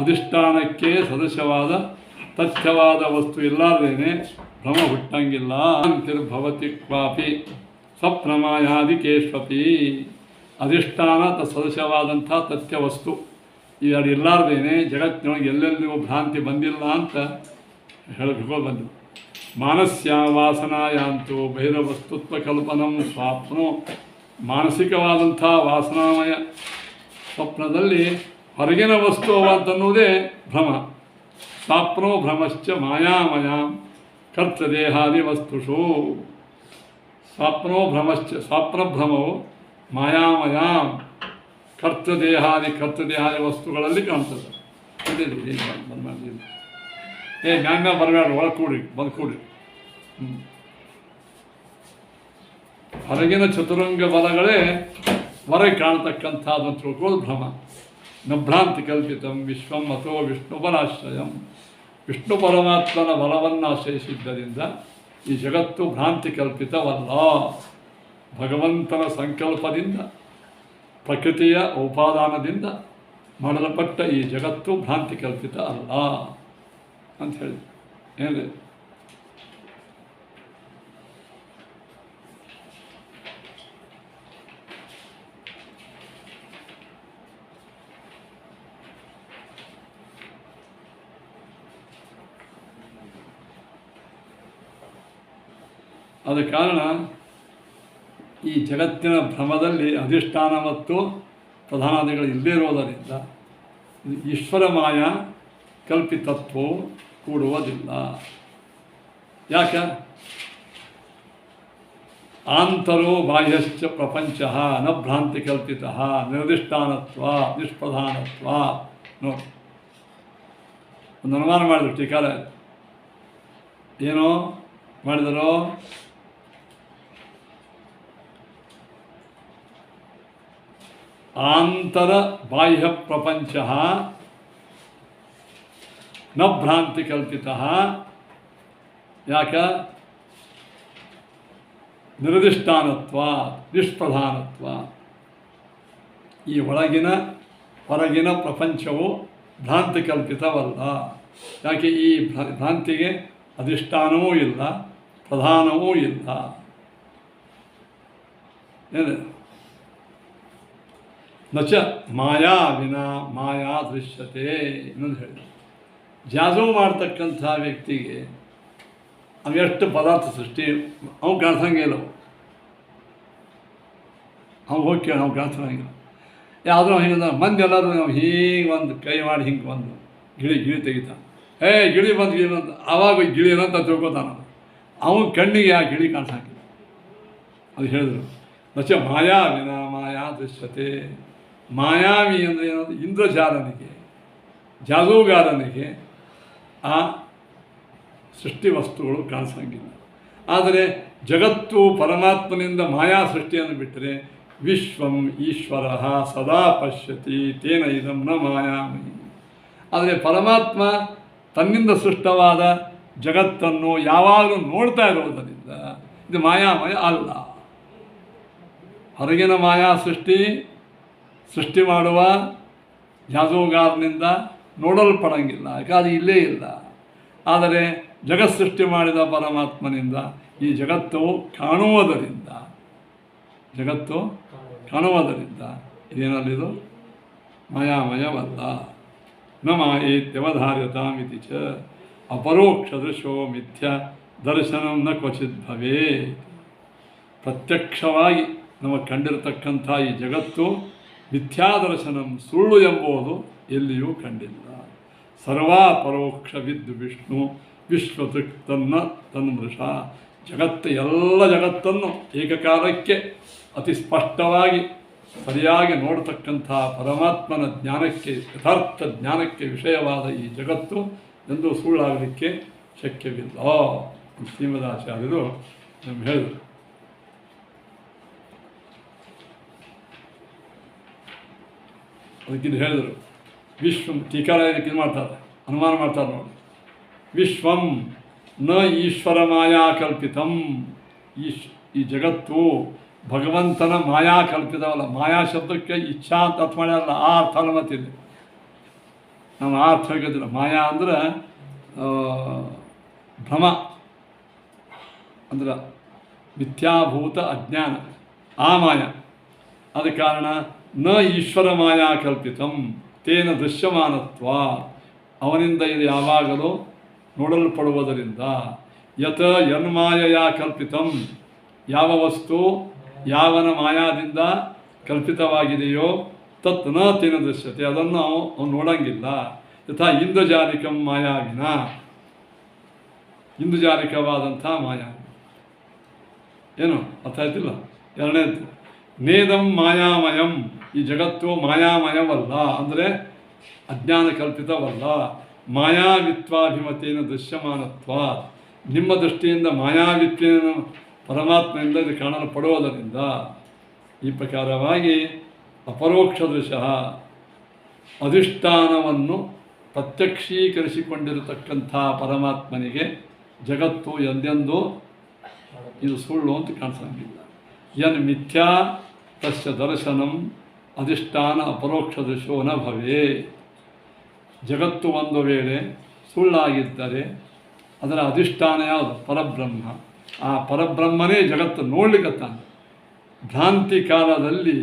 ಅಧಿಷ್ಠಾನಕ್ಕೆ ಸದೃಶವಾದ ತಥ್ಯವಾದ ವಸ್ತು ಇಲ್ಲಾರ್ದೇನೆ ಭ್ರಮ ಹುಟ್ಟಂಗಿಲ್ಲ. ಅಂತಿರ್ಭವತಿ ಕ್ವಾಪಿ ಸ್ವಪ್ನಮಾಯಾದಿಕೇಶ್ವಪಿ. ಅಧಿಷ್ಠಾನ ಸದೃಶವಾದಂಥ ತಥ್ಯವಸ್ತು ಇವೆರಡು ಇಲ್ಲಾರ್ದೇನೆ ಜಗತ್ತಿನೊಳಗೆ ಎಲ್ಲೆಲ್ಲಿಯೂ ಭ್ರಾಂತಿ ಬಂದಿಲ್ಲ ಅಂತ ಹೇಳ್ಕೊಂಡು ಬಂದರು. ಮಾನಸ್ಯ ವಾಸನಾಯಾಂತು ಬಹಿರವಸ್ತುತ್ವ ಕಲ್ಪನಂ ಸ್ವಾಪ್ನೋ. ಮಾನಸಿಕವಾದಂಥ ವಾಸನಾಮಯ ಸ್ವಪ್ನದಲ್ಲಿ ಹೊರಗಿನ ವಸ್ತು ಅಂತನ್ನುವುದೇ ಭ್ರಮ. ಸ್ವಾಪ್ನೋ ಭ್ರಮಶ್ಚ ಮಾಯಾಮಯಾಂ ಕರ್ತೃದೇಹಾದಿ ವಸ್ತುಷು. ಸ್ವಾಪ್ನೋ ಭ್ರಮಶ್ಚ, ಸ್ವಪ್ನಭ್ರಮವು ಮಾಯಾಮಯಾಂ ಕರ್ತೃದೇಹಾದಿ ವಸ್ತುಗಳಲ್ಲಿ ಕಾಣ್ತದೆ. ಜ್ಞಾನ ಬರಬೇಡ್ರಿ, ಒಳಗೆ ಕೂಡ್ರಿ, ಬಂದು ಕೂಡ್ರಿ. ಹೊರಗಿನ ಚತುರಂಗ ಬಲಗಳೇ ಹೊರಗೆ ಕಾಣತಕ್ಕಂಥದ್ದು ತಿಳ್ಕೊಳ್ಳೋದು ಭ್ರಮ. ನ ಭ್ರಾಂತಿ ಕಲ್ಪಿತಂ ವಿಶ್ವಂ ಅಥೋ ವಿಷ್ಣುಬಲಾಶ್ರಯಂ. ವಿಷ್ಣು ಪರಮಾತ್ಮನ ಬಲವನ್ನು ಆಶ್ರಯಿಸಿದ್ದರಿಂದ ಈ ಜಗತ್ತು ಭ್ರಾಂತಿ ಕಲ್ಪಿತವಲ್ಲ. ಭಗವಂತನ ಸಂಕಲ್ಪದಿಂದ ಪ್ರಕೃತಿಯ ಉಪಾದಾನದಿಂದ ಮಾಡಲ್ಪಟ್ಟ ಈ ಜಗತ್ತು ಭ್ರಾಂತಿ ಕಲ್ಪಿತ ಅಲ್ಲ ಅಂತ ಹೇಳಿ ಏನಿದೆ. ಆದ ಕಾರಣ ಈ ಜಗತ್ತಿನ ಭ್ರಮದಲ್ಲಿ ಅಧಿಷ್ಠಾನ ಮತ್ತು ಪ್ರಧಾನಾದಿಗಳು ಇಲ್ಲದೇ ಇರೋದರಿಂದ ಈಶ್ವರ ಮಾಯ ಕಲ್ಪಿತತ್ವವು ಕೂಡುವುದಿಲ್ಲ. ಯಾಕೆ? ಆಂತರೋ ಬಾಹ್ಯಶ್ಚ ಪ್ರಪಂಚ ನ ಭ್ರಾಂತಿ ಕಲ್ಪಿತ ನಿರ್ದಿಷ್ಟಾನತ್ವ ನಿಷ್ಪ್ರಧಾನತ್ವ. ನೋಡಿ, ಒಂದು ಅನುಮಾನ ಮಾಡಿದ್ರು ಟೀಕಾರ. ಏನೋ ಮಾಡಿದರೋ? ಆಂತರ ಬಾಹ್ಯ ಪ್ರಪಂಚ ನ ಭ್ರಾಂತಿ ಕಲ್ಪಿತ. ಯಾಕ? ನಿರ್ದಿಷ್ಟಾನತ್ವ ನಿಷ್ಪ್ರಧಾನತ್ವ. ಈ ಒಳಗಿನ ಹೊರಗಿನ ಪ್ರಪಂಚವು ಭ್ರಾಂತಿ ಕಲ್ಪಿತವಲ್ಲ. ಯಾಕೆ? ಈ ಭ್ರಾಂತಿಗೆ ಅಧಿಷ್ಠಾನವೂ ಇಲ್ಲ, ಪ್ರಧಾನವೂ ಇಲ್ಲ. ಏನು? ನಚ ಮಾಯಾ ವಿನ ಮಾಯಾ ದೃಶ್ಯತೆ. ಇನ್ನೊಂದು ಹೇಳಿ, ಜಾಜು ಮಾಡ್ತಕ್ಕಂಥ ವ್ಯಕ್ತಿಗೆ ಅವೆಷ್ಟು ಪದಾರ್ಥ ಸೃಷ್ಟಿ ಅವ್ನು ಕಾಣಿಸಂಗಿಲ್ಲ. ಅವ್ನು ಹೋಗಿ ಕೇಳಿ ಅವ್ನು ಕಾಣಿಸಂಗಿಲ್ಲ. ಯಾವುದೋ ಹಿಂಗೆ ಮಂದಿ ಎಲ್ಲರೂ ನಾವು ಹೀಗೆ ಒಂದು ಕೈ ಮಾಡಿ ಹಿಂಗೆ ಒಂದು ಗಿಳಿ ತೆಗಿತಾನೆ. ಗಿಳಿ ಬಂದು ಆವಾಗ ಗಿಳಿ ಏನಂತ ತಿಳ್ಕೊತಾನ. ಅವನ ಕಣ್ಣಿಗೆ ಆ ಗಿಳಿ ಕಾಣಿಸಂಗಿಲ್ಲ. ಅದು ಹೇಳಿದ್ರು ನಚ ಮಾಯಾ ವಿನ ಮಾಯಾ ದೃಶ್ಯತೆ. ಮಾಯಾವಿ ಅಂದರೆ ಏನಂದ್ರೆ ಇಂದ್ರಜಾಲನಿಗೆ, ಜಾದೂಗಾರನಿಗೆ ಆ ಸೃಷ್ಟಿ ವಸ್ತುಗಳು ಕಾಣಿಸಂಗಿಲ್ಲ. ಆದರೆ ಜಗತ್ತು ಪರಮಾತ್ಮನಿಂದ ಮಾಯಾ ಸೃಷ್ಟಿಯನ್ನು ಬಿಟ್ಟರೆ ವಿಶ್ವಂ ಈಶ್ವರ ಸದಾ ಪಶ್ಯತಿ ತೇನ ಇದಂ ನ ಮಾಯಾಮಯಿ. ಆದರೆ ಪರಮಾತ್ಮ ತನ್ನಿಂದ ಸೃಷ್ಟವಾದ ಜಗತ್ತನ್ನು ಯಾವಾಗಲೂ ನೋಡ್ತಾ ಇರುವುದರಿಂದ ಇದು ಮಾಯಾಮಯ ಅಲ್ಲ. ಹೊರಗಿನ ಮಾಯಾ ಸೃಷ್ಟಿ ಮಾಡುವ ಜಾದೂಗಾರನಿಂದ ನೋಡಲ್ಪಡಂಗಿಲ್ಲ, ಯಾಕಂದರೆ ಇಲ್ಲೇ ಇಲ್ಲ. ಆದರೆ ಜಗತ್ ಸೃಷ್ಟಿ ಮಾಡಿದ ಪರಮಾತ್ಮನಿಂದ ಈ ಜಗತ್ತು ಕಾಣುವುದರಿಂದ ಇದೇನಲ್ಲಿದು ಮಾಯಾಮಯವಲ್ಲ. ನ ಮಾಯೇತ್ಯವಧಾರ್ಯತಾಮಿತಿ ಚ ಅಪರೋಕ್ಷ ದೃಶೋ ಮಿಥ್ಯ ದರ್ಶನಂ ನ ಕ್ವಚಿತ್ ಭವೇ. ಪ್ರತ್ಯಕ್ಷವಾಗಿ ನಮ್ಮ ಕಂಡಿರತಕ್ಕಂಥ ಈ ಜಗತ್ತು ಮಿಥ್ಯಾದರ್ಶನಂ ಸುಳ್ಳು ಎಂಬುದು ಎಲ್ಲಿಯೂ ಕಂಡಿಲ್ಲ. ಸರ್ವಾಪರೋಕ್ಷವಿದ್ದು ವಿಷ್ಣು ವಿಶ್ವದೃಕ್ ತನ್ಮೃಷ. ಎಲ್ಲ ಜಗತ್ತನ್ನು ಏಕಕಾಲಕ್ಕೆ ಅತಿ ಸ್ಪಷ್ಟವಾಗಿ ಸರಿಯಾಗಿ ನೋಡತಕ್ಕಂಥ ಪರಮಾತ್ಮನ ಜ್ಞಾನಕ್ಕೆ, ಯಥಾರ್ಥ ಜ್ಞಾನಕ್ಕೆ ವಿಷಯವಾದ ಈ ಜಗತ್ತು ಎಂದು ಸುಳ್ಳಾಗಲಿಕ್ಕೆ ಶಕ್ಯವಿಲ್ಲ. ಶ್ರೀಮದಾಚಾರ್ಯರು ನಮ್ಗೆ ಹೇಳಿದರು. ಅದಕ್ಕಿಂತ ಹೇಳಿದರು ವಿಶ್ವಂ. ಟೀಕಾರ ಇದಕ್ಕೆ ಮಾಡ್ತಾರೆ, ಅನುಮಾನ ಮಾಡ್ತಾರೆ ನೋಡಿ. ವಿಶ್ವಂ ನ ಈಶ್ವರ ಮಾಯಾ ಕಲ್ಪಿತಂ. ಈ ಜಗತ್ತು ಭಗವಂತನ ಮಾಯಾ ಕಲ್ಪಿತವಲ್ಲ. ಮಾಯಾ ಶಬ್ದಕ್ಕೆ ಇಚ್ಛಾ ಅಂತ ಅರ್ಥ ಮಾಡ್ಯಾರಲ್ಲ, ಆ ಅರ್ಥ ಮತ್ತಿದೆ. ನಾವು ಆ ಅರ್ಥ ಹೇಳಿದ್ದಿಲ್ಲ. ಮಾಯಾ ಅಂದ್ರೆ ಭ್ರಮ, ಅಂದ್ರೆ ಮಿಥ್ಯಾಭೂತ ಅಜ್ಞಾನ, ಆ ಮಾಯ. ಆದ ಕಾರಣ ನ ಈಶ್ವರ ಮಾಯಾ ಕಲ್ಪಿತಂ ತೇನ ದೃಶ್ಯಮಾನತ್ವ. ಅವನಿಂದ ಇದು ಯಾವಾಗಲೂ ನೋಡಲ್ಪಡುವುದರಿಂದ. ಯತ್ ಯನ್ಮಾಯೆಯ ಕಲ್ಪಿತಂ. ಯಾವ ವಸ್ತು ಯಾವನ ಮಾಯಾದಿಂದ ಕಲ್ಪಿತವಾಗಿದೆಯೋ ತತ್ ನ ತೇನ ದೃಶ್ಯತೆ. ಅದನ್ನು ಅವನು ನೋಡಂಗಿಲ್ಲ. ಯಥಾ ಇಂದ್ರಜಾಲಿಕಂ ಮಾಯಾವಿನ. ಇಂದ್ರಜಾಲಿಕವಾದಂಥ ಮಾಯಾ ಏನು ಅರ್ಥ ಆಯ್ತಿಲ್ಲ. ಎರಡನೇದು ನೇದಂ ಮಾಯಾಮಯಂ. ಈ ಜಗತ್ತು ಮಾಯಾಮಯವಲ್ಲ, ಅಂದರೆ ಅಜ್ಞಾನ ಕಲ್ಪಿತವಲ್ಲ. ಮಾಯಾವಿತ್ವಾಭಿಮತೇನ ದೃಶ್ಯಮಾನತ್ವ. ನಿಮ್ಮ ದೃಷ್ಟಿಯಿಂದ ಮಾಯಾವಿತ್ವೇನ ಪರಮಾತ್ಮನಿಂದ ಇದು ಕಾಣಲ್ಪಡುವುದರಿಂದ ಈ ಪ್ರಕಾರವಾಗಿ ಅಪರೋಕ್ಷ ದೃಶಃ ಅಧಿಷ್ಠಾನವನ್ನು ಪ್ರತ್ಯಕ್ಷೀಕರಿಸಿಕೊಂಡಿರತಕ್ಕಂಥ ಪರಮಾತ್ಮನಿಗೆ ಜಗತ್ತು ಎಂದೆಂದೂ ಇದು ಸುಳ್ಳು ಅಂತ ಕಾಣಿಸಂಗಿಲ್ಲ. ಯನ್ ಮಿಥ್ಯಾ ತಸ್ಯ ದರ್ಶನಂ ಅಧಿಷ್ಠಾನ ಅಪರೋಕ್ಷ ದೃಶೋ ನ ಭವೇ. ಜಗತ್ತು ಒಂದು ವೇಳೆ ಸುಳ್ಳಾಗಿದ್ದರೆ ಅದರ ಅಧಿಷ್ಠಾನ ಯಾವುದು? ಪರಬ್ರಹ್ಮ. ಆ ಪರಬ್ರಹ್ಮನೇ ಜಗತ್ತು ನೋಡ್ಲಿಕ್ಕತ್ತಾನೆ. ಭ್ರಾಂತಿ ಕಾಲದಲ್ಲಿ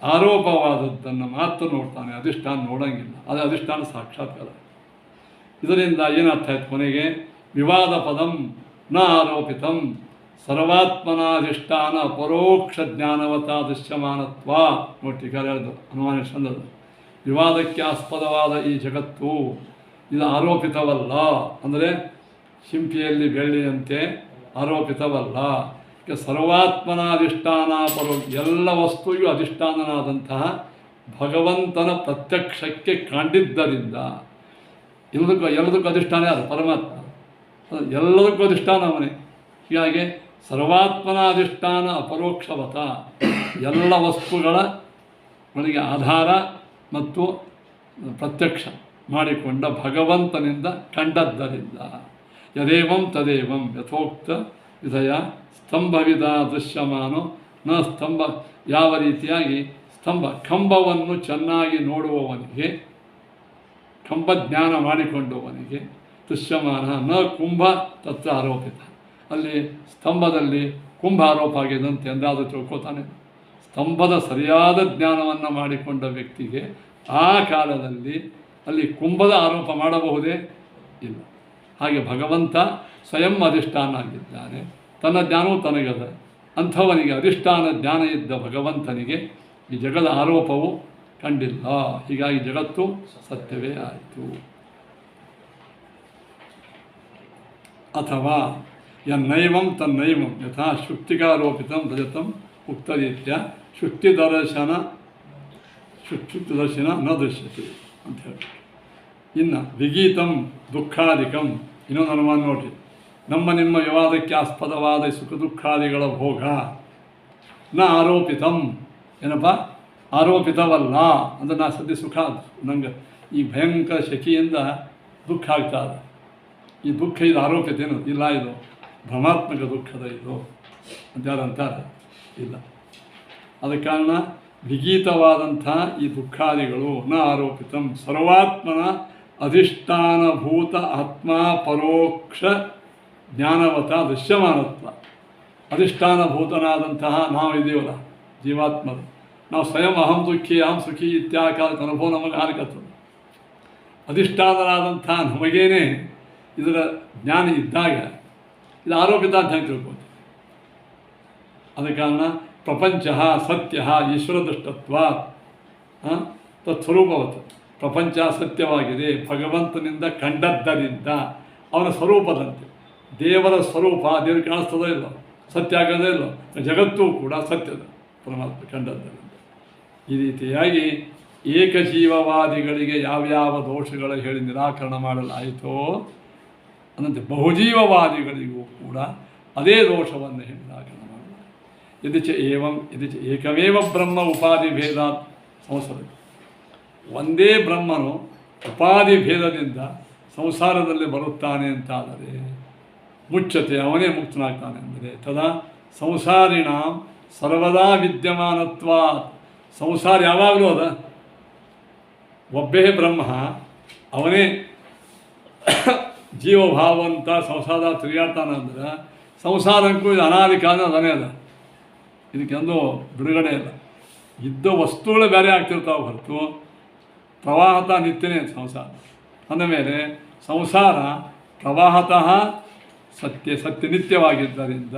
ಆರೋಪವಾದದ್ದನ್ನು ಮಾತ್ರ ನೋಡ್ತಾನೆ, ಅಧಿಷ್ಠಾನ ನೋಡೋಂಗಿಲ್ಲ. ಅದು ಅಧಿಷ್ಠಾನ ಸಾಕ್ಷಾತ್ಕಾರ. ಇದರಿಂದ ಏನರ್ಥ ಆಯ್ತು ಕೊನೆಗೆ? ವಿವಾದ ಪದಂ ನ ಆರೋಪಿತಂ ಸರ್ವಾತ್ಮನಾಧಿಷ್ಠಾನ ಅಪರೋಕ್ಷ ಜ್ಞಾನವತಾ ದೃಶ್ಯಮಾನತ್ವ. ನೋಡಿ ಹೇಳಿದ್ದು ಅನುಮಾನ ಸಂದದ ವಿವಾದಕ್ಕೆ ಆಸ್ಪದವಾದ ಈ ಜಗತ್ತು ಇದು ಆರೋಪಿತವಲ್ಲ. ಅಂದರೆ ಶಿಂಪಿಯಲ್ಲಿ ಬೆಳ್ಳಿಯಂತೆ ಆರೋಪಿತವಲ್ಲ. ಸರ್ವಾತ್ಮನಾಧಿಷ್ಠಾನ ಎಲ್ಲ ವಸ್ತುವಿಗೂ ಅಧಿಷ್ಠಾನನಾದಂತಹ ಭಗವಂತನ ಪ್ರತ್ಯಕ್ಷಕ್ಕೆ ಕಂಡಿದ್ದರಿಂದ ಎಲ್ಲದಕ್ಕೂ ಅಧಿಷ್ಠಾನ ಯಾರು? ಪರಮಾತ್ಮ. ಎಲ್ಲದಕ್ಕೂ ಅಧಿಷ್ಠಾನ ಅವನೇ. ಹೀಗಾಗಿ ಸರ್ವಾತ್ಮನಾಧಿಷ್ಠಾನ ಅಪರೋಕ್ಷವತ ಎಲ್ಲ ವಸ್ತುಗಳ ಒಳಗೆ ಆಧಾರ ಮತ್ತು ಪ್ರತ್ಯಕ್ಷ ಮಾಡಿಕೊಂಡ ಭಗವಂತನಿಂದ ಕಂಡದ್ದರಿಂದ ಯದೇವಂ ತದೇವಂ ಯಥೋಕ್ತ ವಿಧಯ ಸ್ತಂಭವಿದ ದೃಶ್ಯಮಾನೋ ನ ಸ್ತಂಭ. ಯಾವ ರೀತಿಯಾಗಿ ಕಂಬವನ್ನು ಚೆನ್ನಾಗಿ ನೋಡುವವನಿಗೆ, ಕಂಬಜ್ಞಾನ ಮಾಡಿಕೊಂಡವನಿಗೆ ದೃಶ್ಯಮಾನ ನ ಕುಂಭ ತತ್ರ ಆರೋಪಿತ. ಅಲ್ಲಿ ಸ್ತಂಭದಲ್ಲಿ ಕುಂಭ ಆರೋಪ ಆಗಿದಂತೆ ಎಂದಾದರೂ ತಿಳ್ಕೊತಾನೆ. ಸ್ತಂಭದ ಸರಿಯಾದ ಜ್ಞಾನವನ್ನು ಮಾಡಿಕೊಂಡ ವ್ಯಕ್ತಿಗೆ ಆ ಕಾಲದಲ್ಲಿ ಅಲ್ಲಿ ಕುಂಭದ ಆರೋಪ ಮಾಡಬಹುದೇ? ಇಲ್ಲ. ಹಾಗೆ ಭಗವಂತ ಸ್ವಯಂ ಅಧಿಷ್ಠಾನ ಆಗಿದ್ದಾನೆ. ತನ್ನ ಜ್ಞಾನವೂ ತನಗದ. ಅಂಥವನಿಗೆ ಅಧಿಷ್ಠಾನ ಜ್ಞಾನ ಇದ್ದ ಭಗವಂತನಿಗೆ ಈ ಜಗದ ಆರೋಪವು ಕಂಡಿಲ್ಲ. ಹೀಗಾಗಿ ಜಗತ್ತು ಸತ್ಯವೇ ಆಯಿತು. ಅಥವಾ ಯನ್ನೈವಂ ತನ್ನೈವಂ ಯಥಾ ಶುಕ್ತಿಕಾರೋಪಿತಂ ರಜತಂ ಉಕ್ತರೀತ್ಯ ಶುಕ್ತಿದರ್ಶನ ನ ದೃಶ್ಯತೆ ಅಂತ ಹೇಳಿ. ಇನ್ನು ವಿಗೀತಂ ದುಃಖಾದಿಕಂ ಇನ್ನೊಂದು ಅನುಮಾನ ನೋಡಿರಿ. ನಮ್ಮ ನಿಮ್ಮ ವಿವಾದಕ್ಕೆ ಆಸ್ಪದವಾದ ಸುಖ ದುಃಖಾದಿಗಳ ಭೋಗ ನ ಆರೋಪಿತಂ. ಏನಪ್ಪ? ಆರೋಪಿತವಲ್ಲ. ಅಂದರೆ ನಾ ಸದ್ಯ ಸುಖ ನಂಗೆ ಈ ಭಯಂಕರ ಶೆಕೆಯಿಂದ ದುಃಖ ಆಗ್ತಾಯಿದೆ. ಈ ದುಃಖ ಇದು ಆರೋಪಿತೇನು? ಇಲ್ಲ, ಇದು ಭ್ರಮಾತ್ಮಕ ದುಃಖದ ಇದು ಅಂತ ಯಾರಂತಾರೆ? ಇಲ್ಲ. ಅದ ಕಾರಣ ವಿಗೀತವಾದಂಥ ಈ ದುಃಖಾದಿಗಳು ನ ಆರೋಪಿತಂ ಸರ್ವಾತ್ಮನ ಅಧಿಷ್ಠಾನಭೂತ ಆತ್ಮ ಪರೋಕ್ಷ ಜ್ಞಾನವತ ದೃಶ್ಯಮಾನತ್ವ. ಅಧಿಷ್ಠಾನಭೂತನಾದಂತಹ ನಾವು ಇದೀವಲ್ಲ ಜೀವಾತ್ಮರು, ನಾವು ಸ್ವಯಂ ಅಹಂ ದುಃಖಿ ಅಹಂ ಸುಖಿ ಇತ್ಯಾಕಾಲಕ್ಕೆ ಅನುಭವ ನಮಗೆ ಆಗಕತ್ತದ. ಅಧಿಷ್ಠಾನರಾದಂಥ ನಮಗೇನೆ ಇದರ ಜ್ಞಾನ ಇದ್ದಾಗ ಇದು ಆರೋಪಿತ ಅಂತ ತಿಳ್ಕೊತೀವಿ. ಆದ ಕಾರಣ ಪ್ರಪಂಚ ಸತ್ಯ ಈಶ್ವರ ದೃಷ್ಟತ್ವ ತತ್ಸ್ವರೂಪವತ್ತು. ಪ್ರಪಂಚ ಸತ್ಯವಾಗಿದೆ, ಭಗವಂತನಿಂದ ಕಂಡದ್ದರಿಂದ ಅವನ ಸ್ವರೂಪದಂತೆ. ದೇವರ ಸ್ವರೂಪ ದೇವರಿಗೆ ಕಾಣಿಸ್ತದೋ ಇಲ್ಲ, ಸತ್ಯ ಆಗೋದೇ ಇಲ್ಲ. ಜಗತ್ತೂ ಕೂಡ ಸತ್ಯದ ಪರಮಾತ್ಮ ಕಂಡದ್ದರಿಂದ. ಈ ರೀತಿಯಾಗಿ ಏಕಜೀವವಾದಿಗಳಿಗೆ ಯಾವ್ಯಾವ ದೋಷಗಳು ಹೇಳಿ ನಿರಾಕರಣ ಮಾಡಲಾಯಿತೋ ಅನ್ನಂತೆ ಬಹುಜೀವವಾದಿಗಳಿಗೂ ಕೂಡ ಅದೇ ದೋಷವನ್ನು ಹೇಳಿ ನಿರಾಕರಣ ಮಾಡಲಾಯಿತು. ಯದಿಚ ಏಕಮೇವ ಬ್ರಹ್ಮ ಉಪಾಧಿ ಭೇದ ಸಂಸಾರ. ಒಂದೇ ಬ್ರಹ್ಮನು ಉಪಾಧಿ ಭೇದದಿಂದ ಸಂಸಾರದಲ್ಲಿ ಬರುತ್ತಾನೆ ಅಂತಾದರೆ ಮುಚ್ಚತೆ, ಅವನೇ ಮುಕ್ತನಾಗ್ತಾನೆ ಅಂದರೆ ತದಾ ಸಂಸಾರಿಣ ಸರ್ವದಾ ವಿದ್ಯಮಾನತ್ವ. ಸಂಸಾರ ಯಾವಾಗಲೂ ಅದ, ಒಬ್ಬೇ ಬ್ರಹ್ಮ, ಅವನೇ ಜೀವಭಾವ ಅಂತ ಸಂಸಾರ ತಿರುಗಾಡ್ತಾನೆ. ಅಂದ್ರೆ ಸಂಸಾರಕ್ಕೂ ಇದು ಅನಾದಿ ಕಾಲ ಅದನೇ ಅದ, ಇದಕ್ಕೆಂದು ಬಿಡುಗಡೆ ಇಲ್ಲ. ಇದ್ದ ವಸ್ತುಗಳು ಬೇರೆ ಆಗ್ತಿರ್ತಾವೆ ಹೊರತು ಪ್ರವಾಹತಃ ನಿತ್ಯನೇ ಸಂಸಾರ. ಅಂದಮೇಲೆ ಸಂಸಾರ ಪ್ರವಾಹತಃ ಸತ್ಯ ನಿತ್ಯವಾಗಿದ್ದರಿಂದ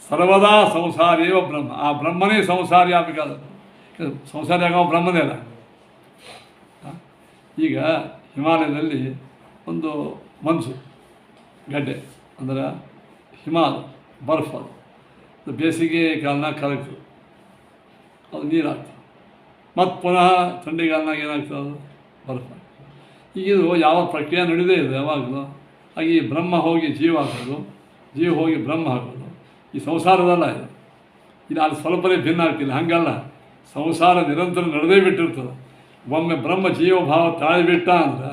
ಸರ್ವದಾ ಸಂಸಾರಿಯವ ಬ್ರಹ್ಮ. ಆ ಬ್ರಹ್ಮನೇ ಸಂಸಾರಿ ಆಗಬೇಕಾದದ್ದು. ಸಂಸಾರಿ ಆಗೋ ಬ್ರಹ್ಮನೇ ಅಲ್ಲ. ಈಗ ಹಿಮಾಲಯದಲ್ಲಿ ಒಂದು ಮನ್ಸು ಗಡ್ಡೆ ಅಂದರೆ ಹಿಮಾಲ ಬರ್ಫ್, ಅದು ಬೇಸಿಗೆ ಕಾಲನಾಗ ಕರಗ್ತದೆ, ಅದು ನೀರಾಗ್ತದೆ. ಮತ್ತು ಪುನಃ ಥಂಡಿಗಾಲನಾಗ ಏನಾಗ್ತದೆ? ಅದು ಬರ್ಫ್. ಈಗ ಇದು ಯಾವ ಪ್ರಕ್ರಿಯೆ ನಡೆದೇ ಇದೆ ಯಾವಾಗಲೂ. ಹಾಗೆ ಈ ಬ್ರಹ್ಮ ಹೋಗಿ ಜೀವ ಆಗೋದು, ಜೀವ ಹೋಗಿ ಬ್ರಹ್ಮ ಆಗೋದು ಈ ಸಂಸಾರದಲ್ಲ ಇದು. ಇದು ಅಲ್ಲಿ ಸ್ವಲ್ಪನೇ ಭಿನ್ನ ಆಗ್ತಿಲ್ಲ. ಹಾಗಲ್ಲ, ಸಂಸಾರ ನಿರಂತರ ನಡೆದೇ ಬಿಟ್ಟಿರ್ತದೆ. ಒಮ್ಮೆ ಬ್ರಹ್ಮ ಜೀವಭಾವ ತಾಳಿಬಿಟ್ಟ ಅಂದ್ರೆ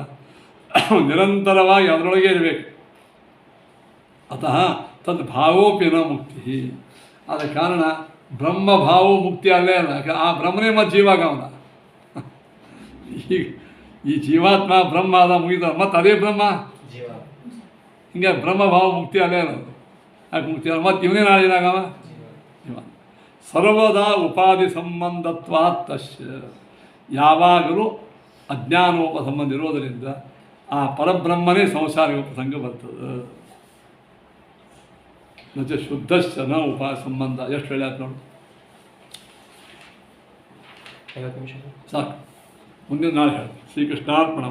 ನಿರಂತರವಾಗಿ ಅದರೊಳಗೆ ಇರಬೇಕು. ಅತಃ ತದ್ಭಾವೋಪಿನ ಮುಕ್ತಿ. ಆದ ಕಾರಣ ಬ್ರಹ್ಮಭಾವೋ ಮುಕ್ತಿ ಅಲ್ಲೇ ಅಲ್ಲ. ಆ ಬ್ರಹ್ಮನೇ ಮತ್ತು ಜೀವಾಗ ಅವನ. ಈಗ ಈ ಜೀವಾತ್ಮ ಬ್ರಹ್ಮ ಅದ ಮುಗಿದ ಮತ್ತು ಅದೇ ಬ್ರಹ್ಮ. ಹಿಂಗೆ ಬ್ರಹ್ಮಭಾವ ಮುಕ್ತಿ ಅಲ್ಲೇ ಅನ್ನೋದು. ಯಾಕೆ ಮುಕ್ತಿ ಅಲ್ಲ? ಮತ್ತು ಇವನೇ ನಾಳಿನಾಗವ ಇವ ಸರ್ವದಾ ಉಪಾಧಿ ಸಂಬಂಧತ್ವಾತ್ ತಸ್ಯ. ಯಾವಾಗಲೂ ಅಜ್ಞಾನೋಪಸಂಬಂಧ ಇರೋದರಿಂದ ಆ ಪರಬ್ರಹ್ಮನೇ ಸಂಸಾರ ಉಪಸಂಗ ಬರ್ತದೆ. ನಚ ಶುದ್ಧಶ್ಚ ನ ಉಪಾಯ ಸಂಬಂಧ. ಎಷ್ಟು ಹೇಳ್ಯಾತ ನೋಡು, ಸಾಕು. ಮುಂದಿನ ನಾಳೆ ಹೇಳಿ. ಶ್ರೀಕೃಷ್ಣಾರ್ಪಣ.